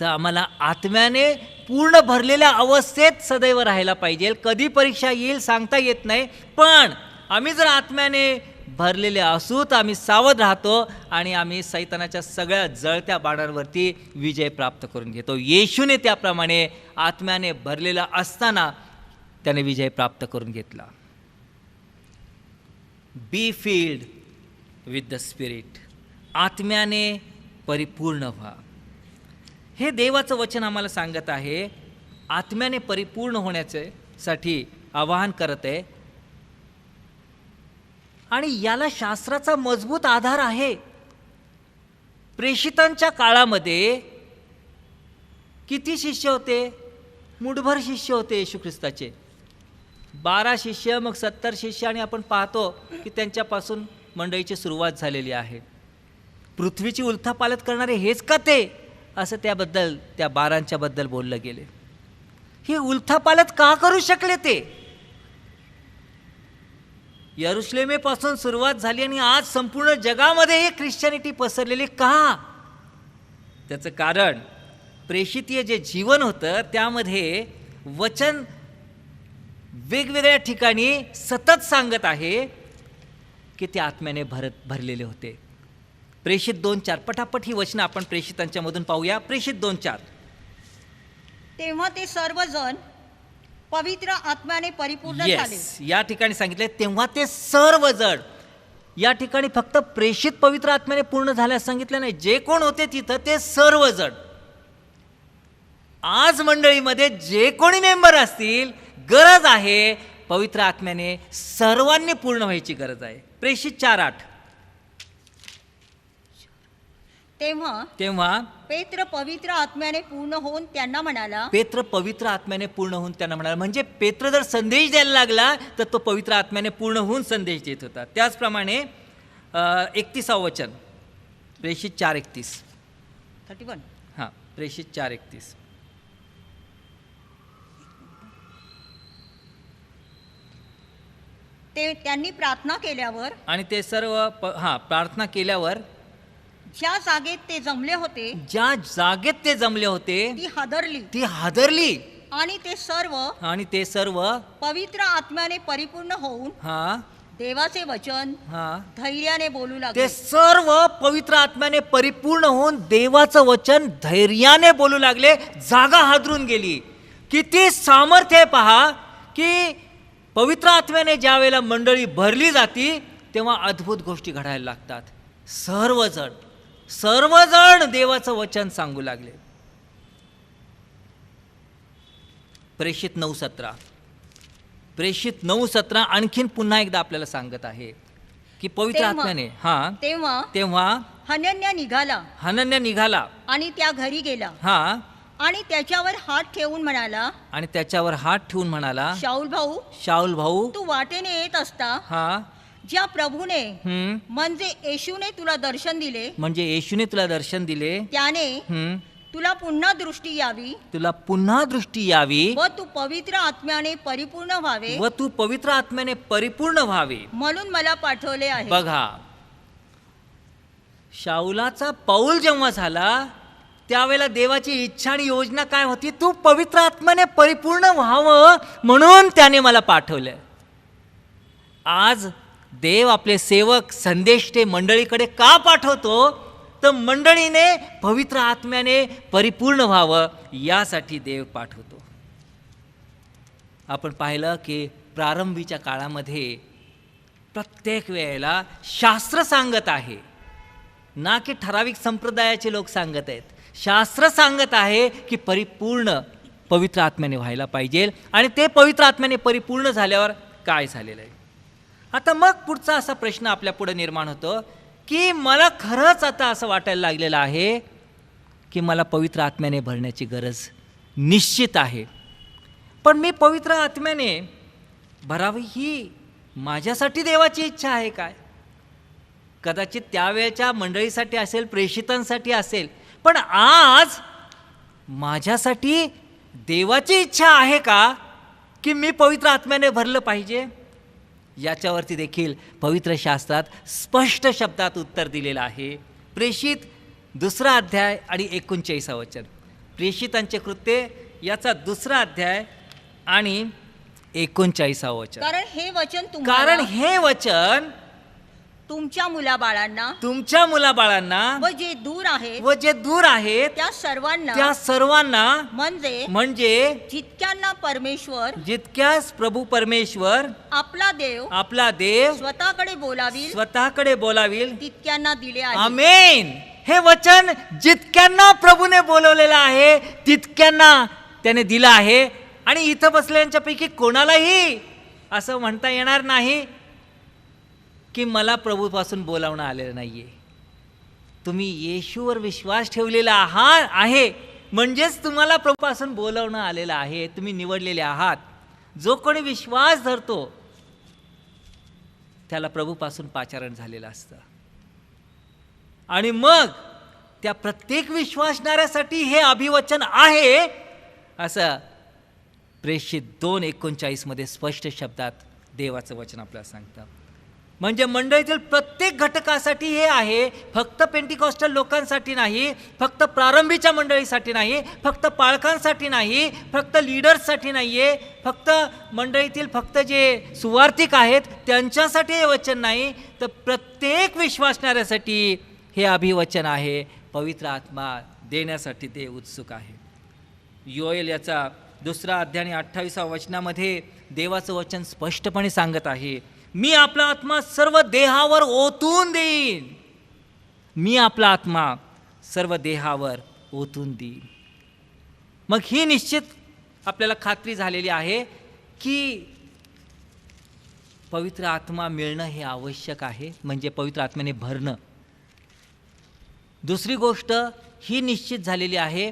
तर आम्हाला आत्म्याने पूर्ण भरलेल्या अवस्थेत सदैव राहायला पाहिजे. कधी परीक्षा येईल सांगता येत नाही, पण आम्ही जर आत्म्याने भरलेले असू तर आम्ही सावध राहतो आणि आम्ही सैतानाच्या सगळ्या जळत्या बाणांवरती विजय प्राप्त करून घेतो. येशूने त्याप्रमाणे आत्म्याने भरलेला असताना त्याने विजय प्राप्त करून घेतला. Be filled with the spirit, आत्म्याने परिपूर्ण व्हा. हे देवाचं वचन आम्हाला सांगत आहे, आत्म्याने परिपूर्ण होण्यासाठी आवाहन करत आहे. आणि याला शास्त्राचा मजबूत आधार आहे. प्रेषितांच्या काळामध्ये किती शिष्य होते? मुठभर शिष्य होते येशू ख्रिस्ताचे. 12 शिष्य, मग 70 शिष्य, आणि आपण पाहतो की त्यांच्यापासून मंडळीची सुरुवात झालेली आहे. पृथ्वीची उलथापालथ करणारे हेच का ते, असं त्याबद्दल त्या 12च्या बद्दल बोललं गेले. ही उलथापालथ का करू शकले ते? यरुशलेमेपासून सुरुवात झाली आणि आज संपूर्ण जगामध्ये हे ख्रिश्चनिटी पसरलेली का? त्याचं कारण प्रेषितीय जे जीवन होतं त्यामध्ये वचन वेगवेगळ्या ठिकाणी सतत सांगत आहे की ते आत्म्याने भरलेले होते. प्रेषित 2:4, पटापट ही वचनं आपण प्रेषितांच्या मधून पाहूया. प्रेषित 2:4. तेव्हा ते सर्वजण पवित्र आत्म्याने परिपूर्ण झाले. या ठिकाणी सांगितले तेव्हा ते सर्वजण. या ठिकाणी फक्त प्रेषित पवित्र आत्म्याने पूर्ण झाल्यास सांगितलं नाही, जे कोण होते तिथं ते सर्वजण. आज मंडळीमध्ये जे कोणी मेंबर असतील, गरज आहे पवित्र आत्म्याने सर्वांनी पूर्ण व्हायची गरज आहे. प्रेषित 4:8. तेव्हा पेत्र पवित्र आत्म्याने पूर्ण होऊन त्यांना म्हणाला. पेत्र पवित्र आत्म्याने पूर्ण होऊन त्यांना म्हणाला, म्हणजे पेत्र जर संदेश द्यायला लागला तर तो पवित्र आत्म्याने पूर्ण होऊन संदेश देत होता. त्याचप्रमाणे 31व वचन, प्रेषित 4:31. 31. हां, प्रेषित 4:31. त्यांनी प्रार्थना केल्यावर, आणि ते सर्व प्रार्थना केल्यावर ज्या जागेत ते जमले होते, ज्या जागेत ते जमले होते ती हादरली आणि ते सर्व पवित्र आत्म्याने परिपूर्ण होऊन देवाचे वचन धैर्याने बोलू लागले. ते सर्व पवित्र आत्म्याने परिपूर्ण होऊन देवाचं वचन धैर्याने बोलू लागले. जागा हादरून गेली. किती सामर्थ्य आहे पहा, की पवित्र आत्म्याने ज्या वेळेला मंडळी भरली जाती तेव्हा अद्भुत गोष्टी घडायला लागतात. सर्वजण देवाचं वचन सांगू लागले. प्रेषित 9:17. प्रेषित 9:17 आणखीन पुन्हा एकदा आपल्याला सांगत आहे की पवित्र आत्म्याने तेव्हा हनन्या निघाला आणि त्या घरी गेला आणि त्याच्यावर हात ठेवून म्हणाला, शाऊल भाऊ, तू वाटेने येत असता ज्या प्रभूने म्हणजे येशूने तुला दर्शन दिले त्याने तुला पुन्हा दृष्टी यावी व तू पवित्र आत्म्याने परिपूर्ण व्हावे म्हणून मला पाठवले आहे. बघा, शाऊलाचा पौल जेव्हा झाला त्यावेळेला देवाची इच्छा आणि योजना काय होती? तू पवित्र आत्म्याने परिपूर्ण व्हावं म्हणून त्याने मला पाठवलं. आज देव आपले सेवक संदेष्टे मंडळीकडे का पाठवतो? तर मंडळीने पवित्र आत्म्याने परिपूर्ण व्हावं यासाठी देव पाठवतो. आपण पाहिलं की प्रारंभीच्या काळामध्ये प्रत्येक वेळेला शास्त्र सांगत आहे, ना की ठराविक संप्रदायाचे लोक सांगत आहेत. शास्त्र सांगत आहे की परिपूर्ण पवित्र आत्म्याने व्हायला पाहिजे. आणि ते पवित्र आत्म्याने परिपूर्ण झाल्यावर काय झालेलं आहे? आता मग पुढचा असा प्रश्न आपल्या पुढे निर्माण होतो की मला खरंच आता असं वाटायला लागलेलं आहे की मला पवित्र आत्म्याने भरण्याची गरज निश्चित आहे, पण मी पवित्र आत्म्याने भरावी ही माझ्यासाठी देवाची इच्छा आहे काय? कदाचित त्यावेळच्या मंडळीसाठी असेल, प्रेषितांसाठी असेल, पण आज माझ्यासाठी देवाची इच्छा आहे का की मी पवित्र आत्म्याने भरलं पाहिजे? याच्यावरती देखील पवित्र शास्त्रात स्पष्ट शब्दात उत्तर दिलेलं आहे. प्रेषित 2 अध्याय आणि 39 वचन. प्रेषितांचे कृत्ये याचा 2 अध्याय आणि 39 वचन. कारण हे वचन तुमच्या मुलाबाळांना व जे दूर आहेत त्या सर्वांना म्हणजे जितक्यास प्रभू परमेश्वर आपला देव स्वतःकडे बोलावील तितक्यांना दिले आहे. आमेन. हे वचन जितक्यांना प्रभूने बोलवलेलं आहे तितक्यांना त्याने दिलं आहे. आणि इथं बसलेल्यांच्यापैकी कोणालाही असं म्हणता येणार नाही की मला प्रभूपासून बोलावणं आलेलं नाहीये. तुम्ही येशूवर विश्वास ठेवलेला आहे म्हणजेच तुम्हाला प्रभूपासून बोलावणं आलेलं आहे. तुम्ही निवडलेले आहात. जो कोणी विश्वास धरतो त्याला प्रभूपासून पाचारण झालेलं असतं. आणि मग त्या प्रत्येक विश्वासणाऱ्यासाठी हे अभिवचन आहे असं प्रेषित 2:39 मध्ये स्पष्ट शब्दात देवाचं वचन आपल्याला सांगतं. म्हणजे मंडळीतील प्रत्येक घटकासाठी हे आहे. फक्त पेंटिकॉस्टल लोकांसाठी नाही, फक्त प्रारंभीच्या मंडळीसाठी नाही, फक्त पालकांसाठी नाही, फक्त लीडर्ससाठी नाही आहे, फक्त मंडळीतील फक्त जे सुवार्तिक आहेत त्यांच्यासाठी हे वचन नाही, तर प्रत्येक विश्वासणाऱ्यासाठी हे अभिवचन आहे. पवित्र आत्मा देण्यासाठी ते उत्सुक आहे. योएल याचा 2 अध्याय आणि 28 वचनामध्ये देवाचं वचन स्पष्टपणे सांगत आहे, मी आपला आत्मा सर्व देहावर ओतून देईन. मी आपला आत्मा सर्व देहावर ओतून देईन. मग ही निश्चित आपल्याला खात्री झालेली आहे की पवित्र आत्मा मिळणं हे आवश्यक आहे, म्हणजे पवित्र आत्म्याने भरणं. दुसरी गोष्ट ही निश्चित झालेली आहे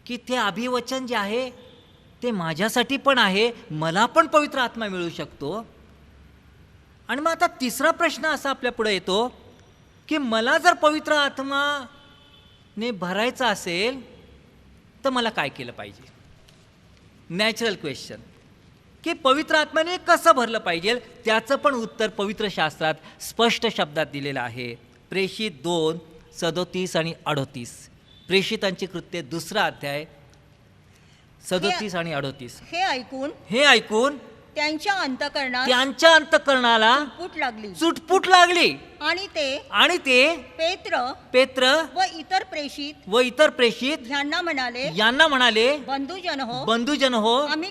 की ते अभिवचन जे आहे ते माझ्यासाठी पण आहे, मला पण पवित्र आत्मा मिळू शकतो. आणि मग आता तिसरा प्रश्न असा आपल्या पुढे येतो की मला जर पवित्र आत्माने भरायचं असेल तर मला काय केलं पाहिजे? नॅचरल क्वेश्चन की पवित्र आत्म्याने कसं भरलं पाहिजे, त्याचं पण उत्तर पवित्र शास्त्रात स्पष्ट शब्दात दिलेलं आहे. प्रेषित 2:37 आणि 38. प्रेषितांची कृत्ये 2 अध्याय 37 आणि 38. हे ऐकून त्यांच्या अंतःकरणाला चुटपुट लागली आणि ते पेत्र व इतर प्रेषित यांना म्हणाले, बंधुजन हो, आम्ही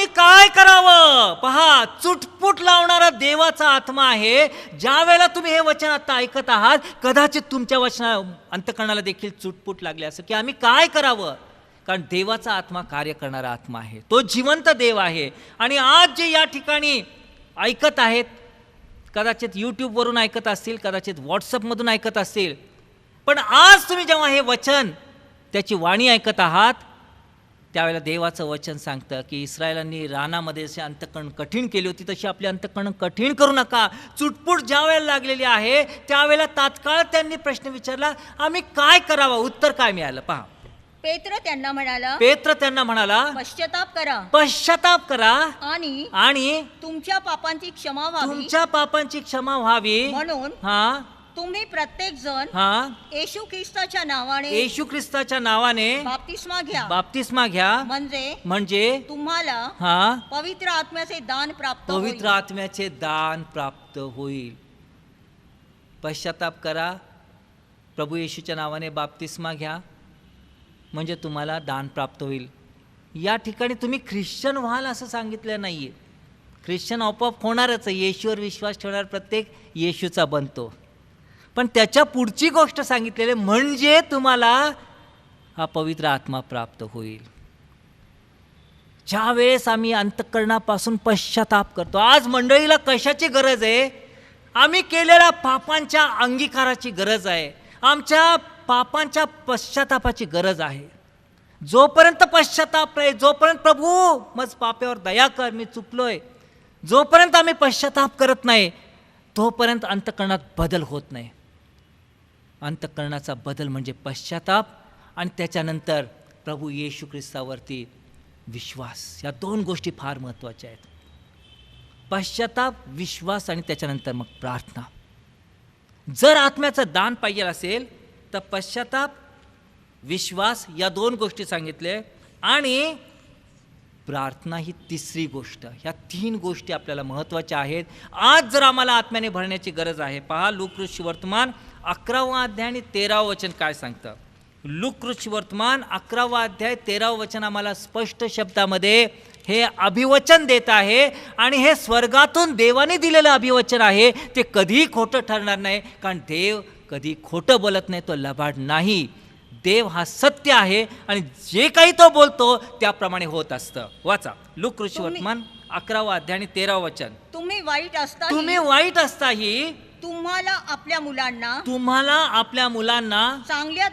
काय करावं? पहा, चुटपुट लावणारा देवाचा आत्मा आहे. ज्या वेळेला तुम्ही हे वचन आता ऐकत आहात, कदाचित तुमच्या अंतःकरणाला देखील चुटपुट लागली असं की आम्ही काय करावं. कारण देवाचा आत्मा कार्य करणारा आत्मा आहे, तो जिवंत देव आहे. आणि आज जे या ठिकाणी ऐकत आहेत, कदाचित यूट्यूबवरून ऐकत असतील, कदाचित व्हॉट्सअपमधून ऐकत असतील, पण आज तुम्ही जेव्हा हे वचन त्याची वाणी ऐकत आहात त्यावेळेला देवाचं वचन सांगतं की इस्रायलांनी रानामध्ये जसे अंतःकरण कठीण केली होती तशी आपली अंतःकरण कठीण करू नका. चुटपुट ज्या वेळेला लागलेली आहे त्यावेळेला तात्काळ त्यांनी प्रश्न विचारला, आम्ही काय करावं? उत्तर काय मिळालं? पहा, पेत्र त्यांना म्हणाला, पश्चाताप करा आणि तुमच्या पापांची क्षमा व्हावी म्हणून तुम्ही प्रत्येक जण येशू ख्रिस्ताच्या नावाने बाप्तिस्मा घ्या म्हणजे तुम्हाला पवित्र आत्म्याचे दान प्राप्त होईल. पश्चाताप करा, प्रभू येशूच्या नावाने बाप्तिस्मा घ्या म्हणजे तुम्हाला दान प्राप्त होईल. या ठिकाणी तुम्ही ख्रिश्चन व्हाल असं सांगितलं नाहीये. ख्रिश्चन आपोआप होणारच आहे. येशूवर विश्वास ठेवणार प्रत्येक येशूचा बनतो. पण त्याच्या पुढची गोष्ट सांगितलेली म्हणजे तुम्हाला हा पवित्र आत्मा प्राप्त होईल. ज्या वेळेस आम्ही अंतःकरणापासून पश्चाताप करतो. आज मंडळीला कशाची गरज आहे? आम्ही केलेल्या पापांच्या अंगीकाराची गरज आहे. आमच्या पापांच्या पश्चातापाची गरज आहे. जोपर्यंत पश्चाताप नाही, जोपर्यंत प्रभू मग पापावर दया कर, मी चुकलोय, जोपर्यंत आम्ही पश्चाताप करत नाही तोपर्यंत अंतःकरणात बदल होत नाही. अंतःकरणाचा बदल म्हणजे पश्चाताप आणि त्याच्यानंतर प्रभू येशू ख्रिस्तावरती विश्वास. या दोन गोष्टी फार महत्त्वाच्या आहेत. पश्चाताप, विश्वास आणि त्याच्यानंतर मग प्रार्थना. जर आत्म्याचं दान पाहिजे असेल तर पश्चाताप, विश्वास या दोन गोष्टी सांगितले आणि प्रार्थना ही तिसरी गोष्ट. ह्या तीन गोष्टी आपल्याला महत्त्वाच्या आहेत. आज जर आम्हाला आत्म्याने भरण्याची गरज आहे. पहा लूक वर्तमान 11 अध्याय आणि 13 वचन काय सांगतं. लूक वर्तमान 11 अध्याय 13 वचन आम्हाला स्पष्ट शब्दामध्ये हे अभिवचन देत आहे आणि हे स्वर्गातून देवाने दिलेलं अभिवचन आहे. ते कधीही खोटं ठरणार नाही, कारण देव कधी खोटं बोलत नाही, तो लबाड नाही. देव हा सत्य आहे आणि जे काही तो बोलतो त्याप्रमाणे होत असतं. वाचा लूक वर्तमान 11 अध्याय आणि 13 वचन. तुम्ही वाईट असताही तुम्हाला आपल्या मुलांना चांगल्या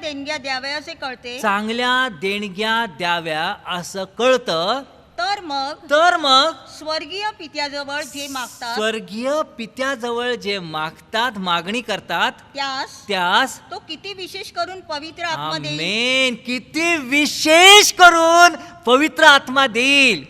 देणग्या द्याव्या असं कळतं. तर मग स्वर्गीय पित्याजवळ जे मागतात, मागणी करतात, त्यास तो किती विशेष करून पवित्र आत्मा देईल. किती विशेष करून पवित्र आत्मा देईल.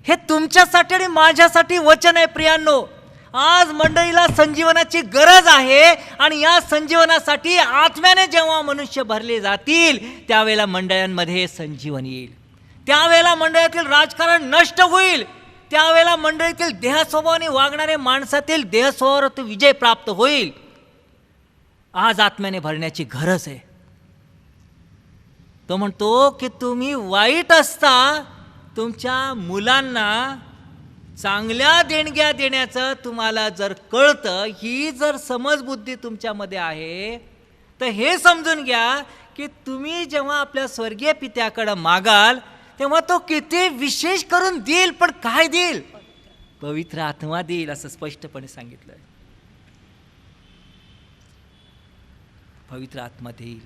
हे तुमच्यासाठी आणि माझ्यासाठी वचन आहे प्रियांनो. आज मंडळीला संजीवनाची गरज आहे आणि या संजीवनासाठी आत्म्याने जेव्हा मनुष्य भरले जातील त्यावेळेला मंडळांमध्ये संजीवन येईल. त्यावेळेला मंडळातील राजकारण नष्ट होईल. त्यावेळेला मंडळीतील देहस्वभावाने वागणारे माणसातील देहस्वभावावर विजय प्राप्त होईल. आज आत्म्याने भरण्याची गरज आहे. तो म्हणतो की तुम्ही वाईट असता तुमच्या मुलांना चांगल्या देणग्या देण्याचं तुम्हाला जर कळतं, ही जर समजबुद्धी तुमच्यामध्ये आहे, तर हे समजून घ्या की तुम्ही जेव्हा आपल्या स्वर्गीय पित्याकडे मागाल तेव्हा तो किती विशेष करून देईल. पण काय देईल? पवित्र आत्मा देईल असं स्पष्टपणे सांगितलं. पवित्र आत्मा देईल.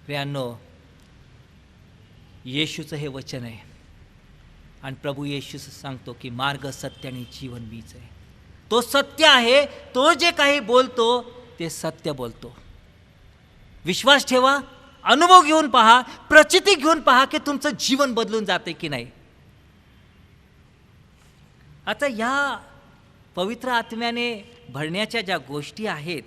प्रियांनो, येशूचं हे वचन आहे आणि प्रभू येशू सांगतो की मार्ग, सत्य आणि जीवन मीच आहे. तो सत्य आहे. तो जे काही बोलतो ते सत्य बोलतो. विश्वास ठेवा, अनुभव घेऊन पहा, प्रचिती घेऊन पहा की तुमचं जीवन बदलून जाते की नाही. आता या पवित्र आत्म्याने भरण्याच्या ज्या गोष्टी आहेत,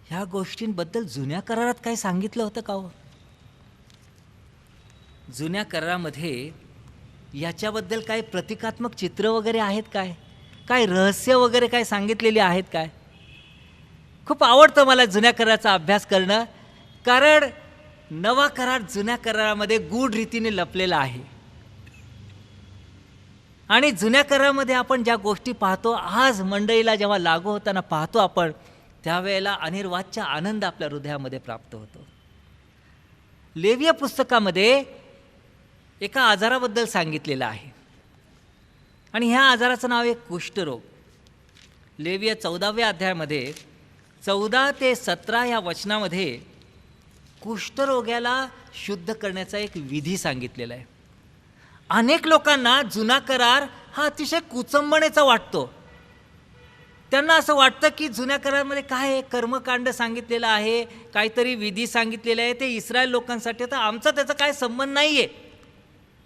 ह्या गोष्टींबद्दल जुन्या करारात काही सांगितलं होतं का हो? जुन्या करारामध्ये याच्याबद्दल काही प्रतिकात्मक चित्र वगैरे आहेत काय? काय रहस्य वगैरे काय सांगितलेली आहेत काय? खूप आवडतं मला जुन्या कराराचा अभ्यास करणं, कारण नवा करार जुन्या करारामध्ये गूढ रीतीने लपलेला आहे. आणि जुन्या करारामध्ये आपण ज्या गोष्टी पाहतो, आज मंडळीला जेव्हा लागू होताना पाहतो आपण, त्यावेळेला अनिर्वाच्य आनंद आपल्या हृदयामध्ये प्राप्त होतो. लेवीय पुस्तकामध्ये एका आजाराबद्दल सांगितलेलं आहे आणि ह्या आजाराचं नाव आहे कुष्ठरोग. लेवीय 14व्या अध्यायामध्ये 14 ते 17 या वचनामध्ये कुष्ठरोग्याला शुद्ध करण्याचा एक विधी सांगितलेला आहे. अनेक लोकांना जुना करार हा अतिशय कुचंबणेचा वाटतो. त्यांना असं वाटतं की जुन्या करारामध्ये काय आहे, कर्मकांड सांगितलेलं आहे, काहीतरी विधी सांगितलेले आहे, ते इस्रायल लोकांसाठी, तर आमचा त्याचा काय संबंध नाही आहे.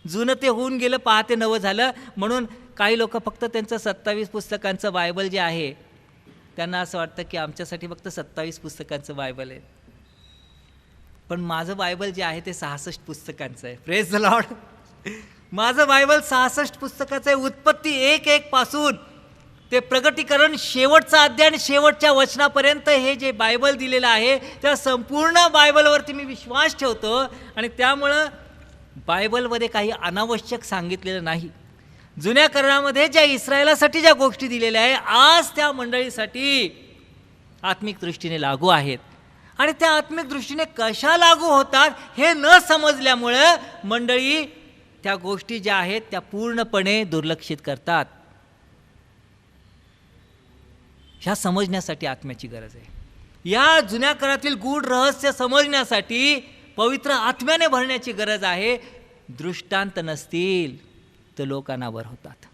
जुनं ते होऊन गेलं, पाहते नवं झालं. म्हणून काही लोक फक्त त्यांचं 27 पुस्तकांचं बायबल जे आहे, त्यांना असं वाटतं की आमच्यासाठी फक्त 27 पुस्तकांचं बायबल आहे. पण माझं बायबल जे आहे ते 66 पुस्तकांचं आहे. Praise the Lord. माझं बायबल 66 पुस्तकाचं आहे. उत्पत्ती 1:1 पासून ते प्रगटीकरण शेवटचा अध्याय आणि शेवटच्या वचनापर्यंत हे जे बायबल दिलेलं आहे, त्या संपूर्ण बायबलवरती मी विश्वास ठेवतो आणि त्यामुळं बायबलमध्ये काही अनावश्यक सांगितलेलं नाही. जुन्या करारामध्ये ज्या इस्रायलासाठी ज्या गोष्टी दिलेल्या आहे, आज त्या मंडळीसाठी आत्मिक दृष्टीने लागू आहेत. आणि त्या आत्मिक दृष्टीने कशा लागू होतात हे न समजल्यामुळं मंडळी त्या गोष्टी ज्या आहेत त्या पूर्णपणे दुर्लक्षित करतात. ह्या समजण्यासाठी आत्म्याची गरज आहे. या जुन्या काळातील गूढ रहस्य समजण्यासाठी पवित्र आत्म्याने भरण्याची गरज आहे. दृष्टांत नसतील तर लोक अनावर होतात.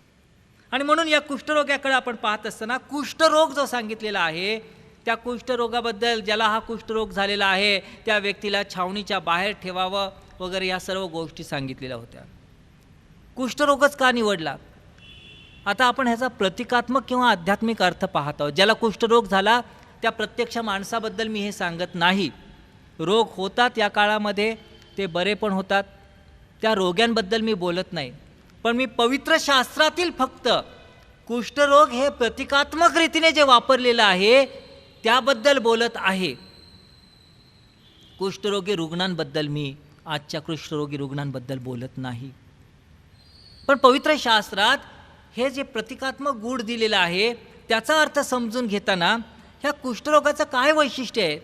आणि म्हणून या कुष्ठरोग्याकडे आपण पाहत असताना कुष्ठरोग जो सांगितलेला आहे, त्या कुष्ठरोगाबद्दल, ज्याला हा कुष्ठरोग झालेला आहे त्या व्यक्तीला छावणीच्या बाहेर ठेवावं वगैरे या सर्व गोष्टी सांगितलेल्या होत्या. कुष्ठरोगच का निवडला? आता आपण ह्याचा प्रतिकात्मक किंवा आध्यात्मिक अर्थ पाहत आहोत. ज्याला कुष्ठरोग झाला त्या प्रत्यक्ष माणसाबद्दल मी हे सांगत नाही. रोग होतात या काळामध्ये, ते बरे पण होतात, त्या रोग्यांबद्दल मी बोलत नाही. पण मी पवित्र शास्त्रातील फक्त कुष्ठरोग हे प्रतिकात्मक रीतीने जे वापरलेलं आहे त्याबद्दल बोलत आहे. कुष्ठरोगी रुग्णांबद्दल मी आजच्या कुष्ठरोगी रुग्णांबद्दल बोलत नाही. पण पवित्र शास्त्रात हे जे प्रतिकात्मक गुण दिलेलं आहे त्याचा अर्थ समजून घेताना ह्या कुष्ठरोगाचं काय वैशिष्ट्य आहे,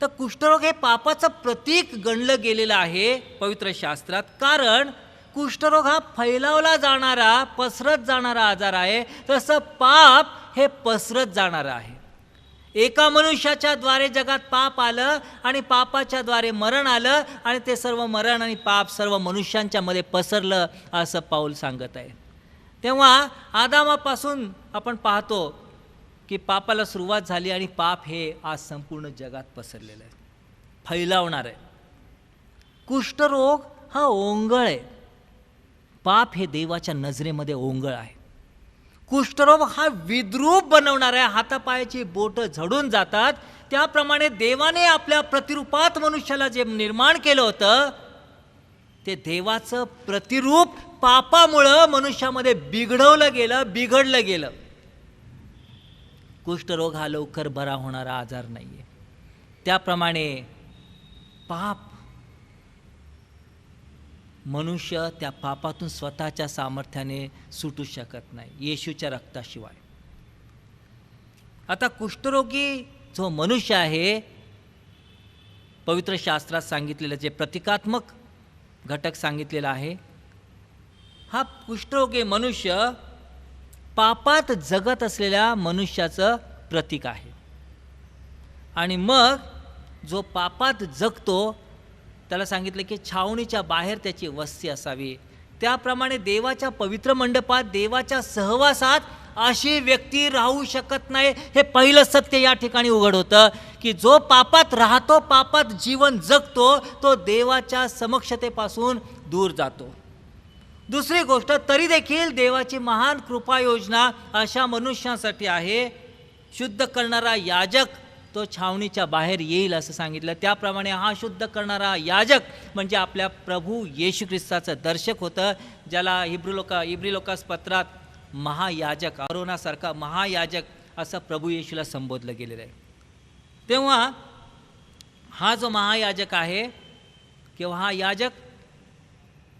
तर कुष्ठरोग हे पापाचं प्रतीक गणलं गेलेलं आहे पवित्र शास्त्रात. कारण कुष्ठरोग हा फैलावला जाणारा, पसरत जाणारा आजार आहे, तसं पाप हे पसरत जाणारं आहे. एका मनुष्याच्या द्वारे जगात पाप आलं आणि पापाच्या द्वारे मरण आलं आणि ते सर्व मरण आणि पाप सर्व मनुष्यांच्या मध्ये पसरलं असं पाऊल सांगत आहे. तेव्हा आदामापासून आपण पाहतो की पापाला सुरुवात झाली आणि पाप हे आज संपूर्ण जगात पसरलेलं आहे, फैलावणार आहे. कुष्ठरोग हा ओंगळ आहे. पाप हे देवाच्या नजरेमध्ये ओंगळ आहे. कुष्ठरोग हा विद्रूप बनवणार आहे. हातापायाची बोटं झडून जातात. त्याप्रमाणे देवाने आपल्या प्रतिरूपात मनुष्याला जे निर्माण केलं होतं ते देवाचं प्रतिरूप पापामुळं मनुष्यामध्ये बिघडलं गेलं. कुष्ठरोग हा लवकर बरा होणारा आजार नाही आहे. त्याप्रमाणे पाप, मनुष्य त्या पापातून स्वतःच्या सामर्थ्याने सुटू शकत नाही येशूच्या रक्ताशिवाय. आता कुष्ठरोगी जो मनुष्य आहे, पवित्र शास्त्रात सांगितलेलं जे प्रतिकात्मक घटक सांगितलेला आहे, हा कुष्ठरोगी मनुष्य पापात जगत असलेल्या मनुष्याचं प्रतीक आहे. आणि मग जो पापात जगतो त्याला सांगितलं की छावणीच्या बाहेर त्याची वस्ती असावी. त्याप्रमाणे देवाच्या पवित्र मंडपात, देवाच्या सहवासात अशी व्यक्ती राहू शकत नाही. हे पहिलं सत्य या ठिकाणी उघड होतं की जो पापात राहतो, पापात जीवन जगतो, तो देवाच्या समक्षतेपासून दूर जातो. दुसरी गोष्ट, तरी देखील देवाची महान कृपा योजना अशा मनुष्यासाठी आहे. शुद्ध करणारा याजक तो छावणीच्या बाहेर येईल असं सांगितलं. त्याप्रमाणे हा शुद्ध करणारा याजक म्हणजे आपल्या प्रभू येशू ख्रिस्ताचं दर्शक होतं, ज्याला इब्री लोकास पत्रात महायाजक, अरोनासारखा महायाजक असं प्रभू येशूला संबोधलं गेलेलं आहे. तेव्हा हा जो महायाजक आहे किंवा हा याजक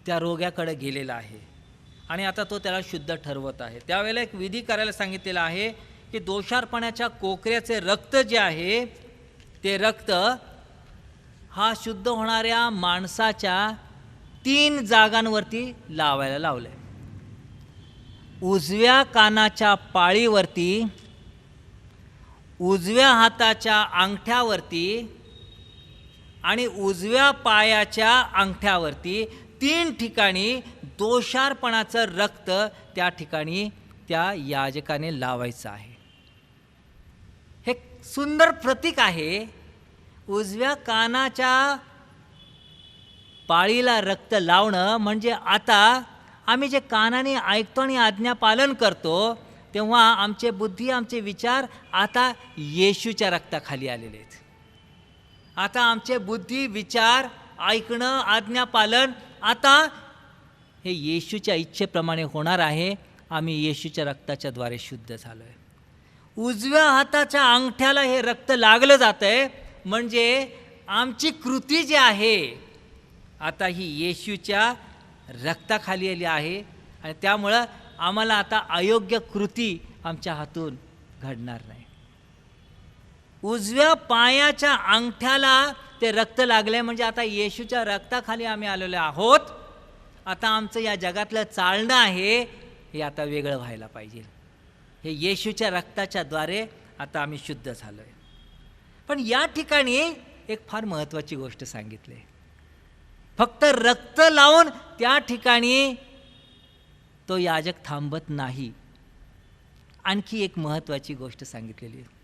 त्या रोग्याकडे गेलेला आहे आणि आता तो त्याला शुद्ध ठरवत आहे. त्यावेळेला एक विधी करायला सांगितलेला आहे की दोषार्पणाच्या कोकऱ्याचे रक्त जे आहे ते रक्त हा शुद्ध होणाऱ्या माणसाच्या 3 जागांवरती लावायला लावलंय. उजव्या कानाच्या पाळीवरती, उजव्या हाताच्या अंगठ्यावरती आणि उजव्या पायाच्या अंगठ्यावरती 3 ठिकाणी दोषार्पणाचं रक्त त्या ठिकाणी त्या याजकाने लावायचं आहे. हे सुंदर प्रतीक आहे. उजव्या कानाच्या पाळीला रक्त लावणं म्हणजे आता आम्ही जे कानाने ऐकतो आणि आज्ञापालन करतो तेव्हा आमचे बुद्धी, आमचे विचार आता येशूच्या रक्ताखाली आलेले आहेत. आता आमचे बुद्धी, विचार, ऐकणं, आज्ञापालन आता हे येशूच्या इच्छेप्रमाणे होणार आहे. आम्ही येशूच्या रक्ताच्या द्वारे शुद्ध झालो आहे. उजव्या हाताच्या अंगठ्याला हे रक्त लागलं जातं आहे म्हणजे आमची कृती जी आहे आता ही येशूच्या रक्ताखाली आली आहे आणि त्यामुळं आम्हाला आता अयोग्य कृती आमच्या हातून घडणार नाही. उजव्या पायाच्या अंगठ्याला ते रक्त लागले म्हणजे आता येशूच्या रक्ताखाली आम्ही आलेलो आहोत. आता आमचं या जगातलं चालणं आहे हे आता वेगळं व्हायला पाहिजे. हे येशूच्या रक्ताच्या द्वारे आता आम्ही शुद्ध झालो आहे. पण या ठिकाणी एक फार महत्त्वाची गोष्ट सांगितली. फक्त रक्त लावून त्या ठिकाणी तो याजक थांबत नाही. आणखी एक महत्त्वाची गोष्ट सांगितलेली आहे.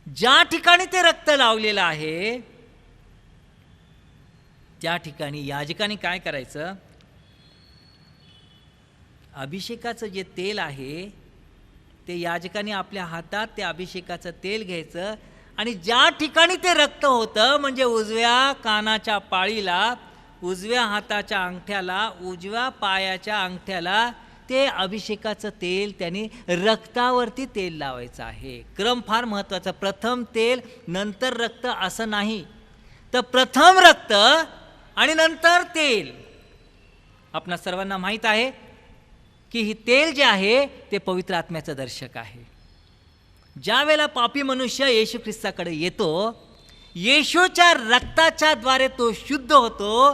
ज्या ठिकाणी ते रक्त लावलेलं आहे त्या ठिकाणी याजकाने काय करायचं, अभिषेकाचं जे तेल आहे ते याजकाने आपल्या हातात ते अभिषेकाचं तेल घ्यायचं आणि ज्या ठिकाणी ते रक्त होतं म्हणजे उजव्या कानाच्या पाळीला, उजव्या हाताच्या अंगठ्याला, उजव्या पायाच्या अंगठ्याला ते अभिषेकाचं तेल त्यांनी रक्तावरती तेल लावायचं आहे. क्रम फार महत्त्वाचा. प्रथम तेल नंतर रक्त असं नाही, तर प्रथम रक्त आणि नंतर तेल. आपणा सर्वांना माहीत आहे की ही तेल जे आहे ते पवित्र आत्म्याचं दर्शक आहे. ज्या वेळेला पापी मनुष्य येशू ख्रिस्ताकडे येतो, येशूच्या रक्ताच्या द्वारे तो शुद्ध होतो.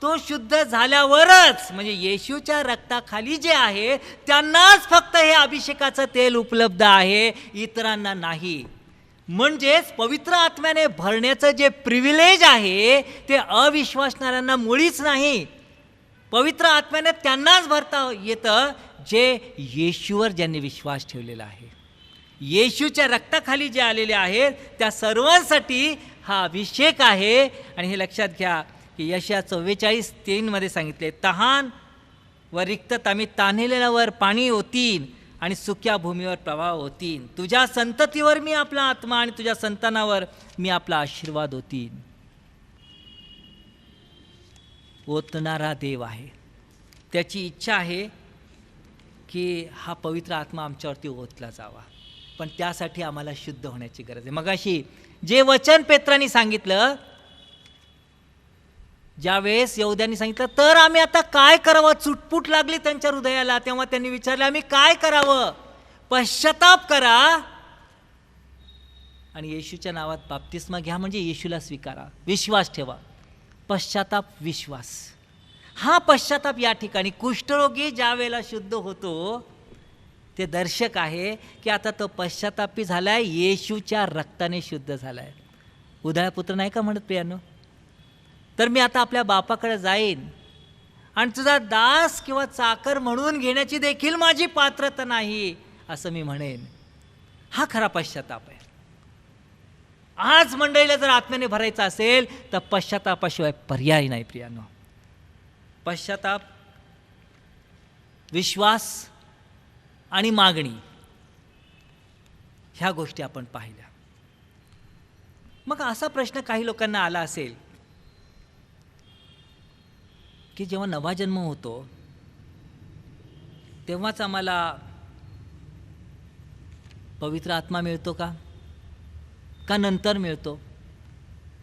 तो शुद्ध झाल्यावरच म्हणजे येशूच्या रक्ताखाली जे आहे त्यांनाच फक्त हे अभिषेकाचं तेल उपलब्ध आहे, इतरांना नाही. म्हणजेच पवित्र आत्म्याने भरण्याचं जे प्रिव्हिलेज आहे ते अविश्वासणाऱ्यांना मुळीच नाही. पवित्र आत्म्याने त्यांनाच भरता येतं जे येशूवर ज्यांनी विश्वास ठेवलेला आहे. येशूच्या रक्ताखाली जे आलेले आहेत त्या सर्वांसाठी हा अभिषेक आहे. आणि हे लक्षात घ्या की यशया 44:3 सांगितले, तहान व रिक्तता मी तान्हिलेल्यावर पाणी ओतीन आणि सुक्या भूमीवर प्रवाह होतीन. तुझ्या संततीवर मी आपला आत्मा आणि तुझ्या संतानावर मी आपला आशीर्वाद होतीन. ओतणारा देव आहे. त्याची इच्छा आहे की हा पवित्र आत्मा आमच्यावरती ओतला जावा, पण त्यासाठी आम्हाला शुद्ध होण्याची गरज आहे. मगाशी जे वचन पेत्रांनी सांगितलं, ज्यावेळेस यहूद्यांनी सांगितलं तर आम्ही आता काय करावं, चुटपुट लागली त्यांच्या हृदयाला, तेव्हा त्यांनी विचारले आम्ही काय करावं. पश्चाताप करा आणि येशूच्या नावात बाप्तिस्मा घ्या, म्हणजे येशूला स्वीकारा, विश्वास ठेवा. पश्चाताप, विश्वास. हा पश्चाताप या ठिकाणी कुष्ठरोगी ज्या वेळेला शुद्ध होतो ते दर्शक आहे की आता तो पश्चातापी झालाय, येशूच्या रक्ताने शुद्ध झालाय. उधाळपुत्र नाही का म्हणत प्रियानो, तर मी आता आपल्या बापाकडे जाईन आणि तुझा दास किंवा चाकर म्हणून घेण्याची देखील माझी पात्रता नाही असं मी म्हणेन. हा खरा पश्चाताप आहे. आज मंडळीला जर आत्म्याने भरायचं असेल तर पश्चातापाशिवाय पर्याय नाही प्रियानो. पश्चाताप, विश्वास आणि मागणी, ह्या गोष्टी आपण पाहिल्या. मग असा प्रश्न काही लोकांना आला असेल की जेव्हा नवा जन्म होतो तेव्हाच आम्हाला पवित्र आत्मा मिळतो का नंतर मिळतो?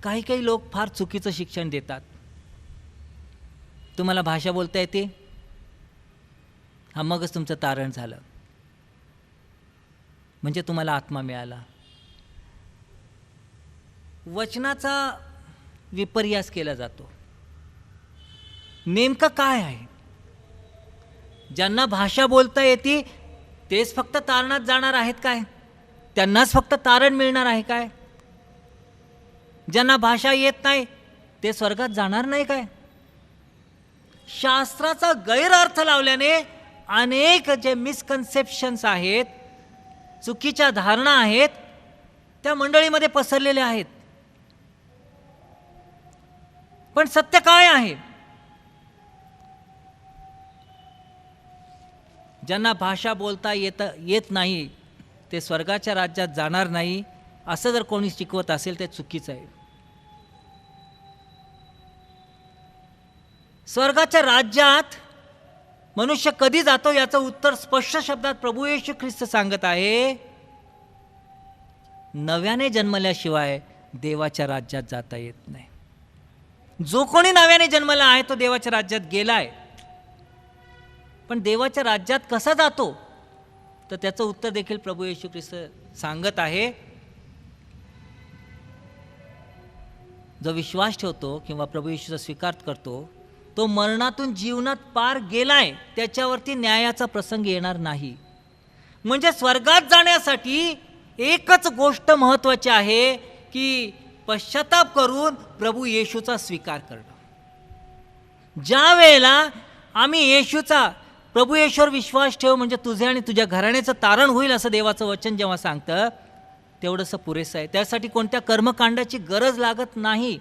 काही काही लोक फार चुकीचं शिक्षण देतात. तुम्हाला भाषा बोलता येते, हा मगच तुमचं तारण झालं, म्हणजे तुम्हाला आत्मा मिळाला. वचनाचा विपर्यास केला जातो. नेमकं काय आहे? ज्यांना भाषा बोलता येते तेच फक्त तारणात जाणार आहेत काय? त्यांनाच फक्त तारण मिळणार आहे काय? ज्यांना भाषा येत नाही ते स्वर्गात जाणार नाही काय? शास्त्राचा गैरअर्थ लावल्याने अनेक जे मिसकन्सेप्शन्स आहेत, चुकीच्या धारणा आहेत, त्या मंडळीमध्ये पसरलेल्या आहेत. पण सत्य काय आहे? ज्यांना भाषा बोलता येत नाही ते स्वर्गाच्या राज्यात जाणार नाही असं जर कोणी शिकवत असेल ते चुकीचं आहे. स्वर्गाच्या राज्यात मनुष्य कधी जातो याचं उत्तर स्पष्ट शब्दात प्रभू येशू ख्रिस्त सांगत आहे. नव्याने जन्मल्याशिवाय देवाच्या राज्यात जाता येत नाही. जो कोणी नव्याने जन्मला आहे तो देवाच्या राज्यात गेलाय. पण देवाच्या राज्यात कसा जातो तर त्याचं उत्तर देखील प्रभू येशू ख्रिस्त सांगत आहे. जो विश्वास ठेवतो किंवा प्रभू येशूचा स्वीकार करतो तो मरणातून जीवनात पार गेलाय, त्याच्यावरती न्यायाचा प्रसंग येणार नाही. म्हणजे स्वर्गात जाण्यासाठी एकच गोष्ट महत्त्वाची आहे की पश्चाताप करून प्रभू येशूचा स्वीकार करणं. ज्या वेळेला आम्ही येशूचा प्रभू येशूवर विश्वास ठेव म्हणजे तुझे आणि तुझ्या घराण्याचं तारण होईल असं देवाचं वचन जेव्हा सांगतं तेवढंसं पुरेसं आहे. त्यासाठी कोणत्या कर्मकांडाची गरज लागत नाही.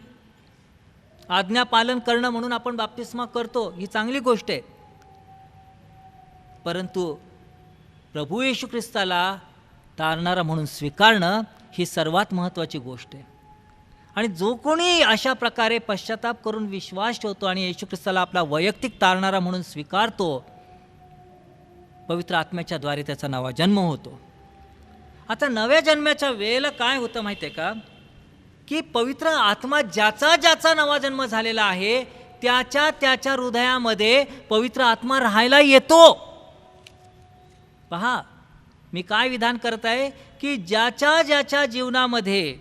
आज्ञापालन करणं म्हणून आपण बाप्तिस्मा करतो, ही चांगली गोष्ट आहे. परंतु प्रभू येशू ख्रिस्ताला तारणारा म्हणून स्वीकारणं ही सर्वात महत्त्वाची गोष्ट आहे. आणि जो कोणी अशा प्रकारे पश्चाताप करून विश्वास ठेवतो आणि येशू ख्रिस्ताला आपला वैयक्तिक तारणारा म्हणून स्वीकारतो, पवित्र आत्म्याच्या द्वारे त्याचा नवा जन्म होतो. आता नव्या जन्माच्या वेळेला काय होतं माहिती आहे का, की पवित्र आत्मा ज्याचा ज्याचा नवा जन्म झालेला आहे त्याच्या त्याच्या हृदयामध्ये पवित्र आत्मा राहायला येतो. पहा मी काय विधान करत आहे, की ज्याच्या ज्याच्या जीवनामध्ये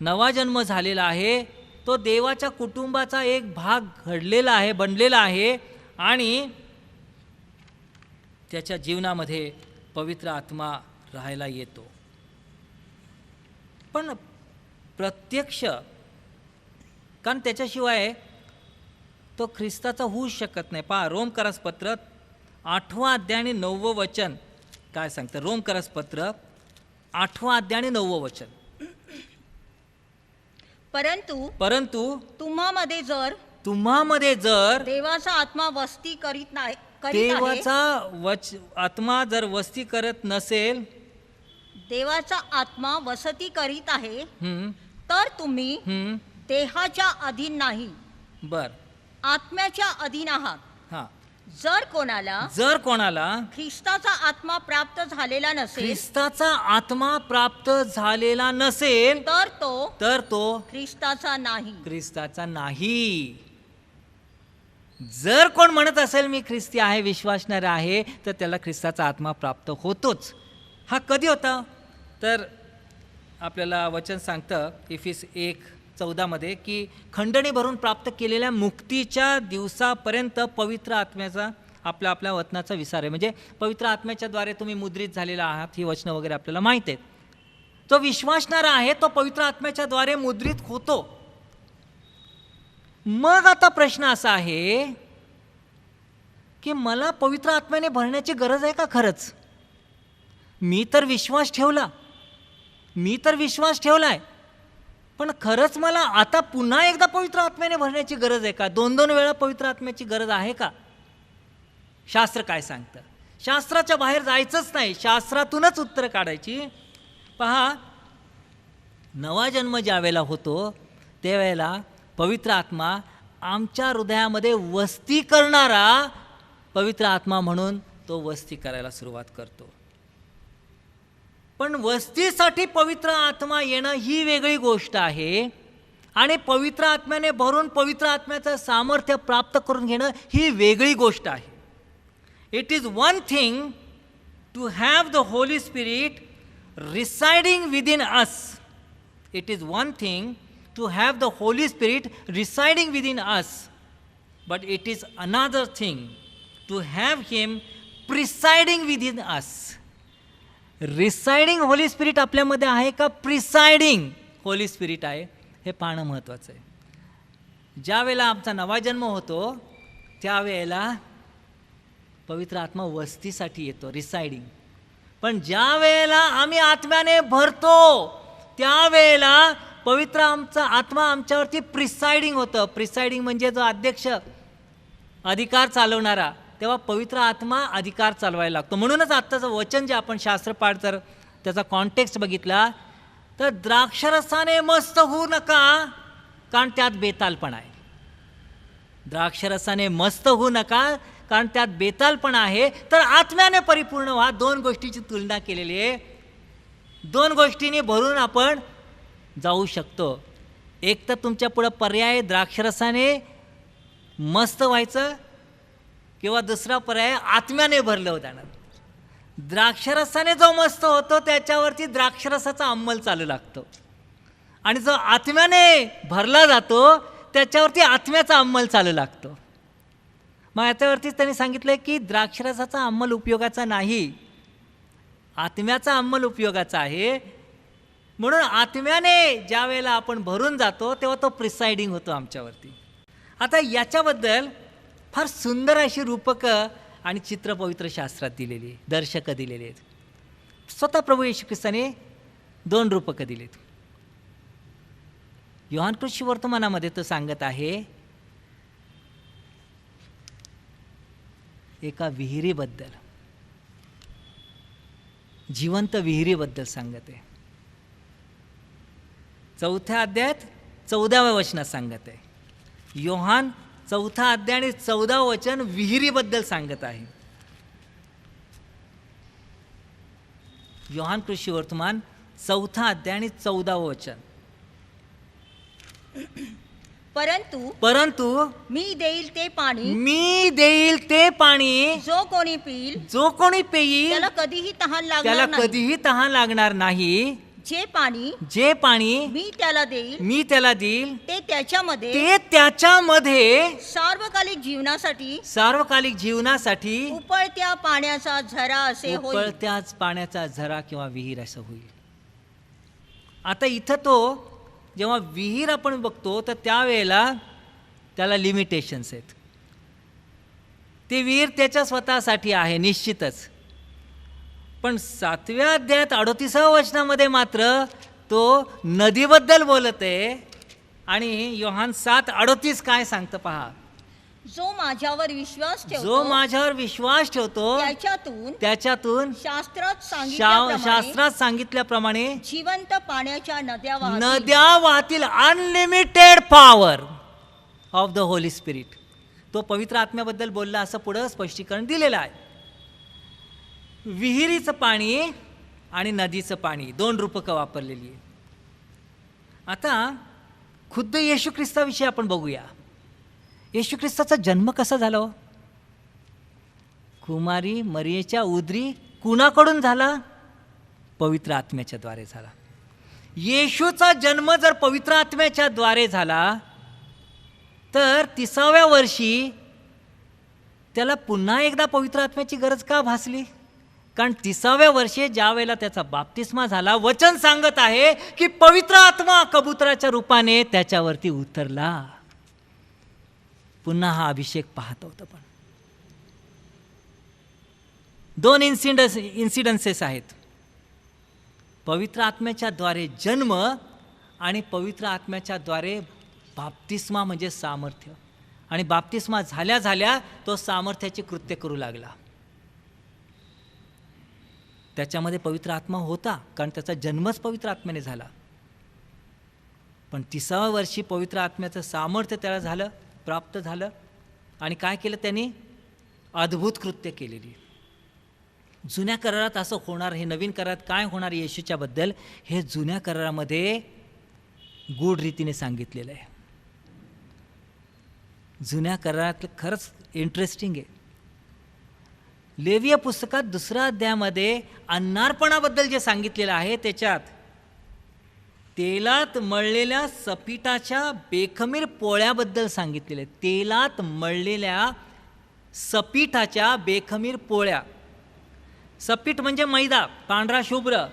नवा जन्म झालेला आहे तो देवाच्या कुटुंबाचा एक भाग घडलेला आहे, बनलेला आहे आणि त्याच्या जीवनामध्ये पवित्र आत्मा राहायला येतो. पण प्रत्यक्ष कारण त्याच्याशिवाय तो ख्रिस्ताचा होऊच शकत नाही. पहा रोमकरास पत्र 8 अध्याय आणि 9 वचन काय सांगतं. रोमकरास पत्र 8 अध्याय आणि 9 वचन. परंतु तुम्हामध्ये जर देवाचा आत्मा वस्ती करीत नाही, देवाचा आत्मा जर वस्ती करत नसेल, देवाचा आत्मा वसती करीत आहे, तर तुम्ही देहाच्या अधीन नाही, बर आत्म्याच्या अधीन आहात. हा, जर कोणाला ख्रिस्ताचा आत्मा प्राप्त झालेला नसेल तर तो ख्रिस्ताचा नाही. जर कोण म्हणत असेल मी ख्रिस्ती आहे, विश्वासणार आहे, तर त्याला ख्रिस्ताचा आत्मा प्राप्त होतोच. हा कधी होता तर आपल्याला वचन सांगतं इफिस 1:14 की खंडणी भरून प्राप्त केलेल्या मुक्तीच्या दिवसापर्यंत पवित्र आत्म्याचा आपल्या वचनाचा विसार आहे. म्हणजे पवित्र आत्म्याच्या द्वारे तुम्ही मुद्रित झालेला आहात, ही वचनं वगैरे आपल्याला माहीत आहेत. तो विश्वासणारा आहे तो पवित्र आत्म्याच्या द्वारे मुद्रित होतो. मग आता प्रश्न असा आहे की मला पवित्र आत्म्याने भरण्याची गरज आहे का खरंच? मी तर विश्वास ठेवलाय, पण खरंच मला आता पुन्हा एकदा पवित्र आत्म्याने भरण्याची गरज आहे का? 2-2 वेळा पवित्र आत्म्याची गरज आहे का? शास्त्र काय सांगतं? शास्त्राच्या बाहेर जायचंच नाही, शास्त्रातूनच उत्तर काढायची. पहा नवा जन्म ज्या वेळेला होतो त्यावेळेला पवित्र आत्मा आमच्या हृदयामध्ये वस्ती करणारा पवित्र आत्मा म्हणून तो वस्ती करायला सुरुवात करतो. पण वस्तीसाठी पवित्र आत्मा येणं ही वेगळी गोष्ट आहे आणि पवित्र आत्म्याने भरून पवित्र आत्म्याचं सामर्थ्य प्राप्त करून घेणं ही वेगळी गोष्ट आहे. It is one thing to have the holy spirit residing within us. It is one thing to have the Holy Spirit residing within us, but it is another thing to have Him presiding within us. Residing Holy Spirit आपल्यामध्ये आहे का? Presiding Holy Spirit आहे, हे पाहणं महत्त्वाचं आहे. ज्या वेळेला आमचा नवा जन्म होतो त्यावेळेला पवित्र आत्मा वस्तीसाठी येतो, रिसाइडिंग. पण ज्या वेळेला आम्ही आत्म्याने भरतो त्यावेळेला पवित्र आत्मा आमच्यावरती प्रिसाइडिंग होतं. प्रिसाइडिंग म्हणजे जो अध्यक्ष अधिकार चालवणारा, तेव्हा पवित्र आत्मा अधिकार चालवायला लागतो. म्हणूनच आत्ताचं वचन जे आपण शास्त्रपाठ जर त्याचा कॉन्टेक्स्ट बघितला तर द्राक्षरसाने मस्त होऊ नका कारण त्यात बेतालपणा आहे. द्राक्षरसाने मस्त होऊ नका कारण त्यात बेतालपणा आहे, तर आत्म्याने परिपूर्ण व्हा. 2 गोष्टीची तुलना केलेली आहे. 2 गोष्टींनी भरून आपण जाऊ शकतो. एक तर तुमच्या पुढं पर्याय द्राक्षरसाने मस्त व्हायचं किंवा दुसरा पर्याय आत्म्याने भरलं जाणार. द्राक्षरसाने जो मस्त होतो त्याच्यावरती द्राक्षरसाचा अंमल चालू लागतो आणि जो आत्म्याने भरला जातो त्याच्यावरती आत्म्याचा अंमल चालू लागतो. मग याच्यावरतीच त्यांनी सांगितलं की द्राक्षरसाचा अंमल उपयोगाचा नाही, आत्म्याचा अंमल उपयोगाचा आहे. म्हणून आत्म्याने ज्या वेळेला आपण भरून जातो तेव्हा तो प्रिसाइडिंग होतो आमच्यावरती. आता याच्याबद्दल फार सुंदर अशी रूपकं आणि चित्र पवित्र शास्त्रात दिलेली, दर्शकं दिलेली आहेत. स्वतः प्रभू येशू ख्रिस्ताने 2 रूपकं दिलीत. योहान कृषी वर्तमानामध्ये तो सांगत आहे एका विहिरीबद्दल, जिवंत विहिरीबद्दल सांगत आहे. 4 अध्यायात 14व्या वचनात सांगत आहे. योहान 4 अध्याय आणि 14 वचन विहिरीबद्दल सांगत आहे. योहान कृषी वर्तमान 4 अध्याय आणि 14 वचन. परंतु मी देईल ते पाणी, मी देईल ते पाणी जो कोणी पिईल, जो कोणी पेईल त्याला कधीही तहान त्याला लागणार नाही. कधीही तहान लागणार नाही. जे पाणी मी त्याला देईल ते त्याच्यामध्ये सार्वकालिक जीवनासाठी उपळत्या पाण्याचा झरा असे होईल. उपळत्याच पाण्याचा झरा किंवा विहीर असं होईल. आता इथं तो जेव्हा विहीर आपण बघतो तर त्यावेळेला त्याला लिमिटेशन्स आहेत. ती विहीर त्याच्या स्वतःसाठी आहे निश्चितच, पण 7व्या अध्यायात 38व्या वचनामध्ये मात्र तो नदीबद्दल बोलत आहे. आणि योहान 7:38 काय सांगतं पहा. जो माझ्यावर विश्वास ठेवतो त्याच्यातून शास्त्रात सांगितल्याप्रमाणे जिवंत पाण्याच्या नद्या वाहतील. Unlimited power of the holy spirit. तो पवित्र आत्म्याबद्दल बोलला असं पुढं स्पष्टीकरण दिलेलं आहे. विहिरीचं पाणी आणि नदीचं पाणी 2 रूपकं वापरलेली आहे. आता खुद्द येशू ख्रिस्ताविषयी आपण बघूया. येशू ख्रिस्ताचा जन्म कसा झाला हो? कुमारी मरियेच्या उदरी कुणाकडून झाला? पवित्र आत्म्याच्या द्वारे झाला. येशूचा जन्म जर पवित्र आत्म्याच्या द्वारे झाला तर 30व्या वर्षी त्याला पुन्हा एकदा पवित्र आत्म्याची गरज का भासली? कारण 30व्या वर्षी ज्या वेळेला त्याचा बाप्तिस्मा झाला, वचन सांगत आहे की पवित्र आत्मा कबुतराच्या रूपाने त्याच्यावरती उतरला. पुन्हा हा अभिषेक पाहत होता. पण 2 इन्सिडन्सेस आहेत. पवित्र आत्म्याच्या द्वारे जन्म आणि पवित्र आत्म्याच्या द्वारे बाप्तिस्मा म्हणजे सामर्थ्य. आणि बाप्तिस्मा झाल्या झाल्या तो सामर्थ्याची कृत्य करू लागला. त्याच्यामध्ये पवित्र आत्मा होता कारण त्याचा जन्मच पवित्र आत्म्याने झाला. पण 30व्या वर्षी पवित्र आत्म्याचं सामर्थ्य त्याला प्राप्त झालं. आणि काय केलं त्यांनी? अद्भुत कृत्य केलेली. जुन्या करारात असं होणार, हे नवीन करारात काय होणार येशूच्याबद्दल हे जुन्या करारामध्ये गूढ रीतीने सांगितलेलं आहे. जुन्या करारातलं खरंच इंटरेस्टिंग आहे. लेवीय पुस्तकात 2 अध्यायामध्ये अन्नार्पणाबद्दल जे सांगितलेलं आहे त्याच्यात तेलात मळलेल्या सपीठाच्या बेखमीर पोळ्याबद्दल सांगितलेलं आहे. तेलात मळलेल्या सपीठाच्या बेखमीर पोळ्या. सपीठ म्हणजे मैदा, पांढरा शुभ्र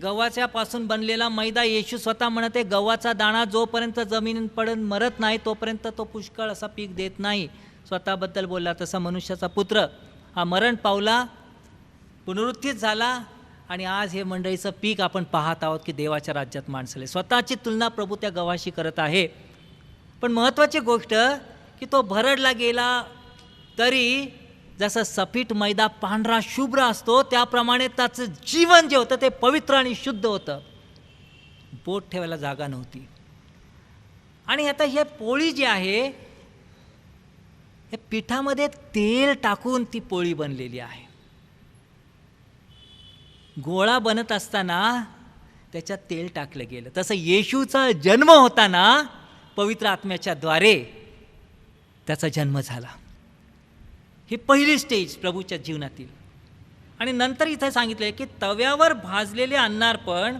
गव्हाच्या पासून बनलेला मैदा. येशू स्वतः म्हणत आहे गव्हाचा दाणा जोपर्यंत जमिनीत पडून मरत नाही तोपर्यंत तो पुष्कळ असा पीक देत नाही. स्वतःबद्दल बोलला. तसा मनुष्याचा पुत्र हा मरण पावला, पुनरुत्थित झाला आणि आज हे मंडळीचं पीक आपण पाहत आहोत की देवाच्या राज्यात माणसाले. स्वतःची तुलना प्रभू त्या गव्हाशी करत आहे. पण महत्त्वाची गोष्ट की तो भरडला गेला तरी जसं सफीट मैदा पांढरा शुभ्र असतो त्याप्रमाणे त्याचं जीवन जे होतं ते पवित्र आणि शुद्ध होतं. बोट ठेवायला जागा नव्हती. आणि आता हे पोळी जी आहे हे पिठामध्ये तेल टाकून ती पोळी बनलेली आहे. गोळा बनत असताना त्याच्यात तेल टाकलं गेलं. तसं येशूचा जन्म होताना पवित्र आत्म्याच्या द्वारे त्याचा जन्म झाला. ही पहिली स्टेज प्रभूच्या जीवनातील. आणि नंतर इथे सांगितले की तव्यावर भाजलेले अन्नार्पण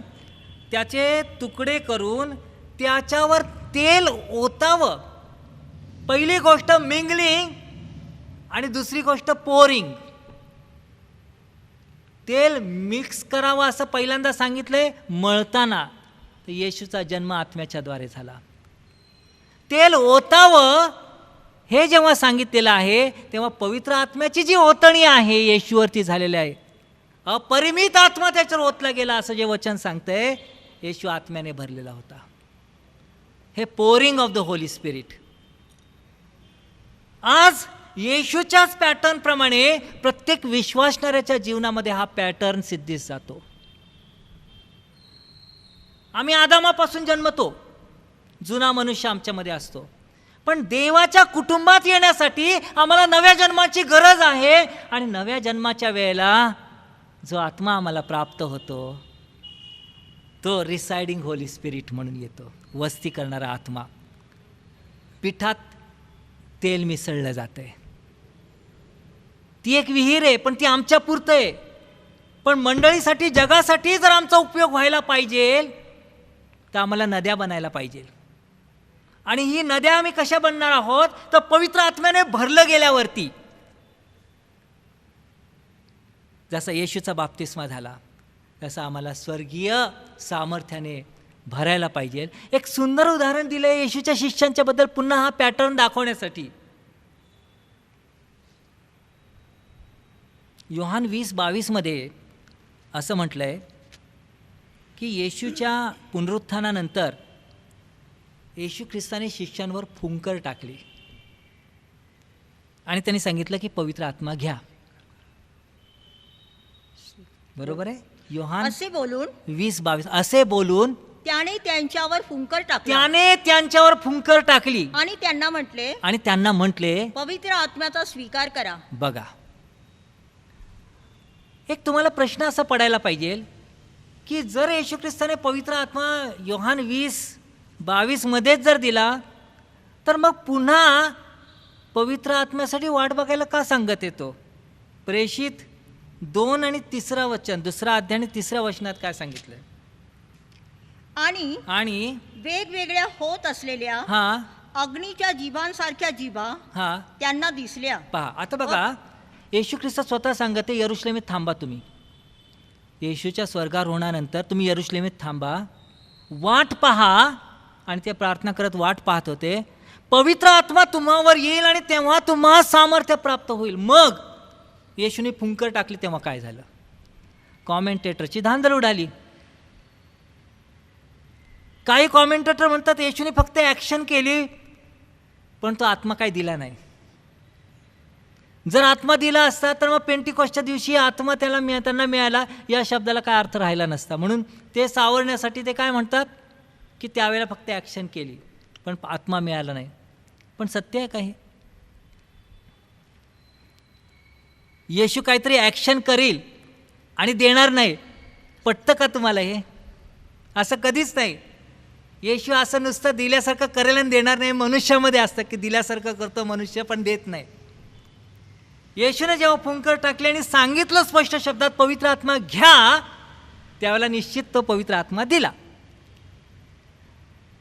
त्याचे तुकडे करून त्याच्यावर तेल ओतावं. पहिली गोष्ट मिंगलिंग आणि दुसरी गोष्ट पोरिंग. तेल मिक्स करावं असं पहिल्यांदा सांगितलंय मळताना. तर येशूचा जन्म आत्म्याच्या द्वारे झाला. तेल ओतावं हे जेव्हा सांगितलेलं आहे तेव्हा पवित्र आत्म्याची जी ओतणी आहे येशूवरती झालेली आहे, अपरिमित आत्मा त्याच्यावर ओतला गेला असं जे वचन सांगतंय, येशू आत्म्याने भरलेला होता. हे pouring of the holy spirit. आज येशूच्याच पॅटर्न प्रमाणे प्रत्येक विश्वासणाऱ्याच्या जीवनामध्ये हा पॅटर्न सिद्धीस जातो. आम्ही आदामापासून जन्मतो, जुना मनुष्य आमच्यामध्ये असतो, पण देवाच्या कुटुंबात येण्यासाठी आम्हाला नव्या जन्माची गरज आहे. आणि नव्या जन्माच्या वेळेला जो आत्मा आम्हाला प्राप्त होतो तो रिसाइडिंग होली स्पिरिट म्हणून येतो, वस्ती करणारा आत्मा. पिठात तेल मिसळलं जातं आहे. ती एक विहीर आहे, पण ती आमच्या पुरतं आहे. पण मंडळीसाठी, जगासाठी जर आमचा उपयोग व्हायला पाहिजे तर आम्हाला नद्या बनायला पाहिजे. आणि ही नद्या आम्ही कशा बनणार आहोत, तर पवित्र आत्म्याने भरलं गेल्यावरती. जसा येशूचा बाप्तिस्मा झाला तसं आम्हाला स्वर्गीय सामर्थ्याने भरायला पाहिजे. एक सुंदर उदाहरण दिलं आहे येशूच्या शिष्यांच्या बद्दल, पुन्हा हा पॅटर्न दाखवण्यासाठी. योहान 20:22 मध्ये असं म्हटलं आहे की येशूच्या पुनरुत्थानानंतर येशू ख्रिस्ताने शिष्यांवर फुंकर टाकली आणि त्यांनी सांगितलं की पवित्र आत्मा घ्या. बरोबर आहे? योहान असे बोलून 20:22 असे बोलून त्याने त्यांच्यावर फुंकर टाकला. त्याने त्यांच्यावर फुंकर टाकली आणि त्यांना म्हटले पवित्र आत्म्याचा स्वीकार करा. बघा, एक तुम्हाला प्रश्न असा पडायला पाहिजे की जर येशू ख्रिस्ताने पवित्र आत्मा योहान 20:22 मध्येच जर दिला तर मग पुन्हा पवित्र आत्म्यासाठी वाट बघायला का सांगत येतो? प्रेषित 2 आणि 3 वचन, 2 अध्याय आणि 3 वचनात काय सांगितलंय? आणि वेगवेगळ्या होत असलेल्या अग्नीच्या जीवांसारख्या जीवा त्यांना दिसल्या. पहा आता बघा, येशू ख्रिस्त स्वतः सांगते यरुशलेमीत थांबा तुम्ही. येशूच्या स्वर्गारोहणानंतर तुम्ही यरुशलेमीत थांबा, वाट पहा. आणि ते प्रार्थना करत वाट पाहत होते, पवित्र आत्मा तुम्हावर येईल आणि तेव्हा तुम्हा सामर्थ्य प्राप्त होईल. मग येशूने फुंकर टाकली तेव्हा काय झालं? कॉमेंटेटरची धांदल उडाली. काही कॉमेंटेटर म्हणतात येशूने फक्त ॲक्शन केली पण तो आत्मा काही दिला नाही. जर आत्मा दिला असता तर मग पेंटिकॉस्टच्या दिवशी आत्मा त्यांना मिळाला या शब्दाला काय अर्थ राहिला नसता. म्हणून ते सावरण्यासाठी ते काय म्हणतात की त्यावेळेला फक्त ॲक्शन केली पण आत्मा मिळाला नाही. पण सत्य आहे काही? येशू काहीतरी ॲक्शन करील आणि देणार नाही, पटतं का तुम्हाला हे? असं कधीच नाही. येशू असं नुसतं दिल्यासारखं करेल आणि देणार नाही. मनुष्यामध्ये असतं की दिल्यासारखं करतो मनुष्य पण देत नाही. येशूने जेव्हा फुंकर टाकले आणि सांगितलं स्पष्ट शब्दात पवित्र आत्मा घ्या, त्यावेळेला निश्चित तो पवित्र आत्मा दिला.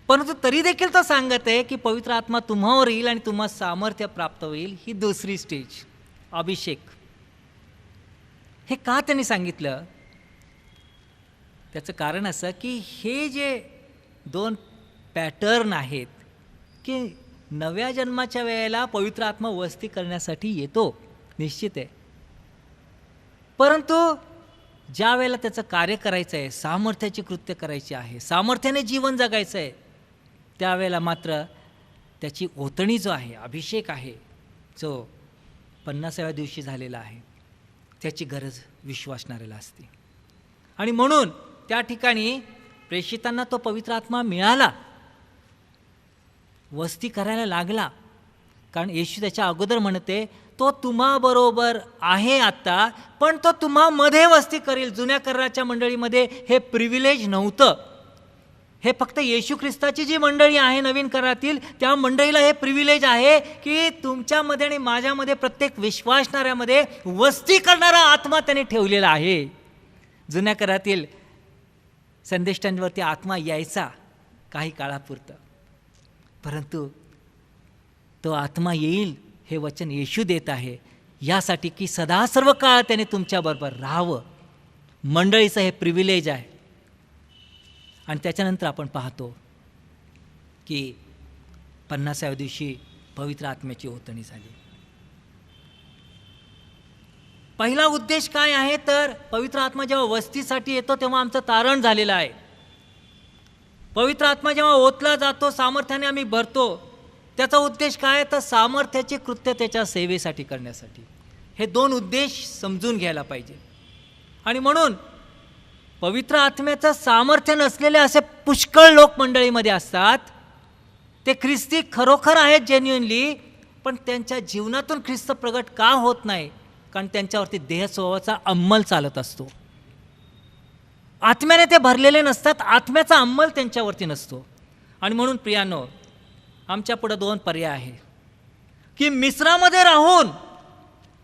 परंतु तरी देखील तो सांगत आहे की पवित्र आत्मा तुम्हावर येईल आणि तुम्हा सामर्थ्य प्राप्त होईल. ही दुसरी स्टेज, अभिषेक. हे का त्यांनी सांगितलं? त्याचं कारण असं की हे जे 2 पॅटर्न आहेत की नव्या जन्माच्या वेळेला पवित्र आत्मा वस्ती करण्यासाठी येतो, निश्चित आहे. परंतु ज्या वेळेला त्याचं कार्य करायचं आहे, सामर्थ्याची कृत्य करायची आहे, सामर्थ्याने जीवन जगायचं आहे, त्यावेळेला मात्र त्याची ओतणी जो आहे, अभिषेक आहे, जो 50व्या दिवशी झालेला आहे, त्याची गरज विश्वासणाऱ्याला असते. आणि म्हणून त्या ठिकाणी प्रेषितांना तो पवित्र आत्मा मिळाला, वस्ती करायला लागला. कारण येशू त्याच्या अगोदर म्हणते तो तुम्हाबरोबर आहे आत्ता, पण तो तुम्हामध्ये वस्ती करेल. जुन्या कराराच्या मंडळीमध्ये हे प्रिव्हिलेज नव्हतं. हे फक्त येशू ख्रिस्ताची जी मंडळी आहे नवीन करारातील, त्या मंडळीला हे प्रिव्हिलेज आहे की तुमच्यामध्ये आणि माझ्यामध्ये, प्रत्येक विश्वासणाऱ्यामध्ये वस्ती करणारा आत्मा त्याने ठेवलेला आहे. जुन्या करारातील संदेष्टांवरती आत्मा यायचा काही काळापुरतं, परंतु तो आत्मा येईल हे वचन येशू देत आहे यासाठी की सदा सर्व काळ त्याने तुमच्याबरोबर राहावं. मंडळीचं हे प्रिव्हिलेज आहे. आणि त्याच्यानंतर आपण पाहतो की 50व्या दिवशी पवित्र आत्म्याची ओतणी झाली. पहिला उद्देश काय आहे तर पवित्र आत्मा जेव्हा वस्तीसाठी येतो तेव्हा आमचं तारण झालेलं आहे. पवित्र आत्मा जेव्हा ओतला जातो, सामर्थ्याने आम्ही भरतो, त्याचा उद्देश काय तर सामर्थ्याचे कृत्य त्याच्या सेवेसाठी करण्यासाठी. हे दोन उद्देश समजून घ्यायला पाहिजे. आणि म्हणून पवित्र आत्म्याचं सामर्थ्य नसलेले असे पुष्कळ लोक मंडळीमध्ये असतात. ते ख्रिस्ती खरोखर आहेत जेन्युइनली, पण त्यांच्या जीवनातून ख्रिस्त प्रगट का होत नाही? कारण त्यांच्यावरती देहस्वभावाचा अंमल चालत असतो. आत्म्याने ते भरलेले नसतात, आत्म्याचा अंमल त्यांच्यावरती नसतो. आणि म्हणून प्रियानो, आमच्या पुढे दोन पर्याय आहे की मिस्रामध्ये राहून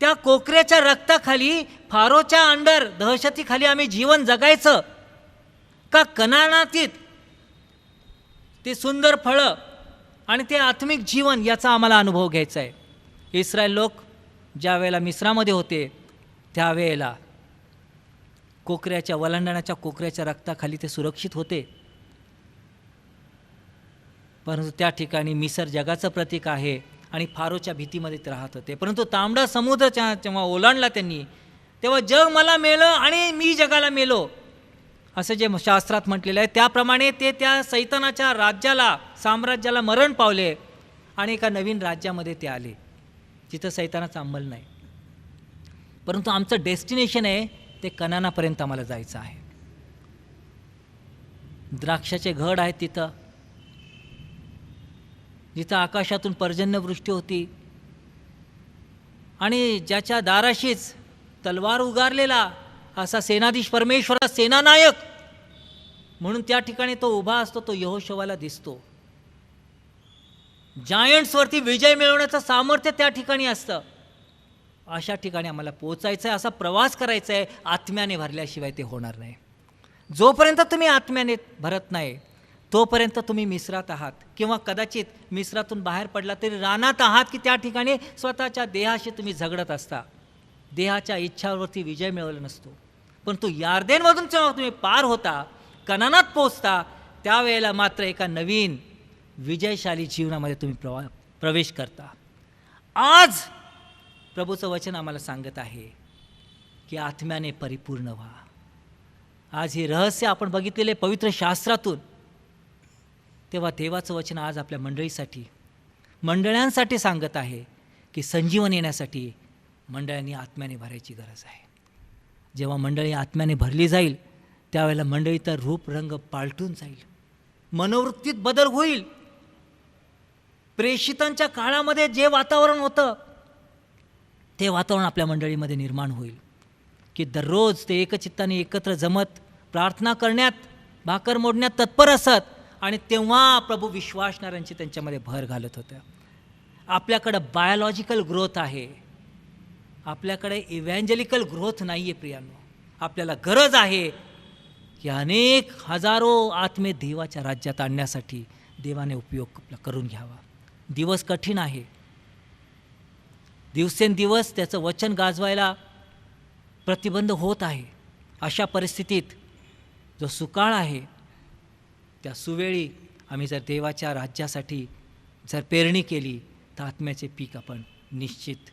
त्या कोकऱ्याच्या रक्ताखाली, फारोच्या अंडर दहशतीखाली आम्ही जीवन जगायचं, का कनानातीत ते सुंदर फळं आणि ते आत्मिक जीवन याचा आम्हाला अनुभव घ्यायचा आहे. इस्रायल लोक ज्या वेळेला मिस्रामध्ये होते त्यावेळेला कोकऱ्याच्या वलांडणाच्या कोकऱ्याच्या रक्ताखाली ते सुरक्षित होते. परंतु त्या ठिकाणी मिसर जगाचं प्रतीक आहे आणि फारोच्या भीतीमध्ये ते राहत होते. परंतु तांबडा समुद्र जेव्हा ओलांडला त्यांनी, तेव्हा जग मला मेलं आणि मी जगाला मेलो असं जे शास्त्रात म्हटलेलं आहे, त्याप्रमाणे ते त्या सैतानाच्या राज्याला, साम्राज्याला मरण पावले आणि एका नवीन राज्यामध्ये ते आले जिथं सैतानाचा अंमल नाही. परंतु आमचं डेस्टिनेशन आहे ते कनानापर्यंत आम्हाला जायचं आहे. द्राक्षाचे घड आहेत तिथं, जिथं आकाशातून पर्जन्यवृष्टी होती आणि ज्याच्या दाराशीच तलवार उगारलेला असा सेनाधीश परमेश्वरा, सेनानायक म्हणून त्या ठिकाणी तो उभा असतो, तो यहोशवाला दिसतो. जायंट्सवरती विजय मिळवण्याचं सामर्थ्य त्या ठिकाणी असतं. अशा ठिकाणी आम्हाला पोचायचं आहे, असा प्रवास करायचा आहे. आत्म्याने भरल्याशिवाय ते होणार नाही. जोपर्यंत तुम्ही आत्म्याने भरत नाही तोपर्यंत तुम्ही मिस्रात आहात, किंवा कदाचित मिस्रातून बाहेर पडला तरी रानात आहात की त्या ठिकाणी स्वतःच्या देहाशी तुम्ही झगडत असता. देहाच्या इच्छावरती विजय मिळवला नसतो. परंतु यार्देनमधून जेव्हा तुम्ही पार होता, कनानात पोचता, त्यावेळेला मात्र एका नवीन विजयशाली जीवनामध्ये तुम्ही प्रवेश करता. आज प्रभूचं वचन आम्हाला सांगत आहे की आत्म्याने परिपूर्ण व्हा. आज हे रहस्य आपण बघितलेले पवित्र शास्त्रातून, तेव्हा देवाचं वचन आज आपल्या मंडळीसाठी, मंडळांसाठी सांगत आहे की संजीवन येण्यासाठी मंडळांनी आत्म्याने भरायची गरज आहे. जेव्हा मंडळी आत्म्याने भरली जाईल त्यावेळेला मंडळीचा रूप रंग पालटून जाईल, मनोवृत्तीत बदल होईल. प्रेषितांच्या काळामध्ये जे वातावरण होतं ते वातावरण आपल्या मंडळीमध्ये निर्माण होईल की दररोज ते एकचित्ताने एकत्र जमत प्रार्थना करण्यात, भाकर मोडण्यात तत्पर असत. आणि तेव्हा प्रभू विश्वासणाऱ्यांची त्यांच्यामध्ये भर घालत होत्या. आपल्याकडं बायोलॉजिकल ग्रोथ आहे, आपल्याकडे इव्हँजेलिकल ग्रोथ नाही आहे प्रियांनो. आपल्याला गरज आहे की अनेक हजारो आत्मे देवाच्या राज्यात आणण्यासाठी देवाने उपयोग करून घ्यावा. दिवस कठीण आहे, दिवसेंदिवस त्याचं वचन गाजवायला प्रतिबंध होत आहे. अशा परिस्थितीत जो सुकाळ आहे त्या सुवेळी आम्ही जर देवाच्या राज्यासाठी जर पेरणी केली तर आत्म्याचे पीक आपण निश्चित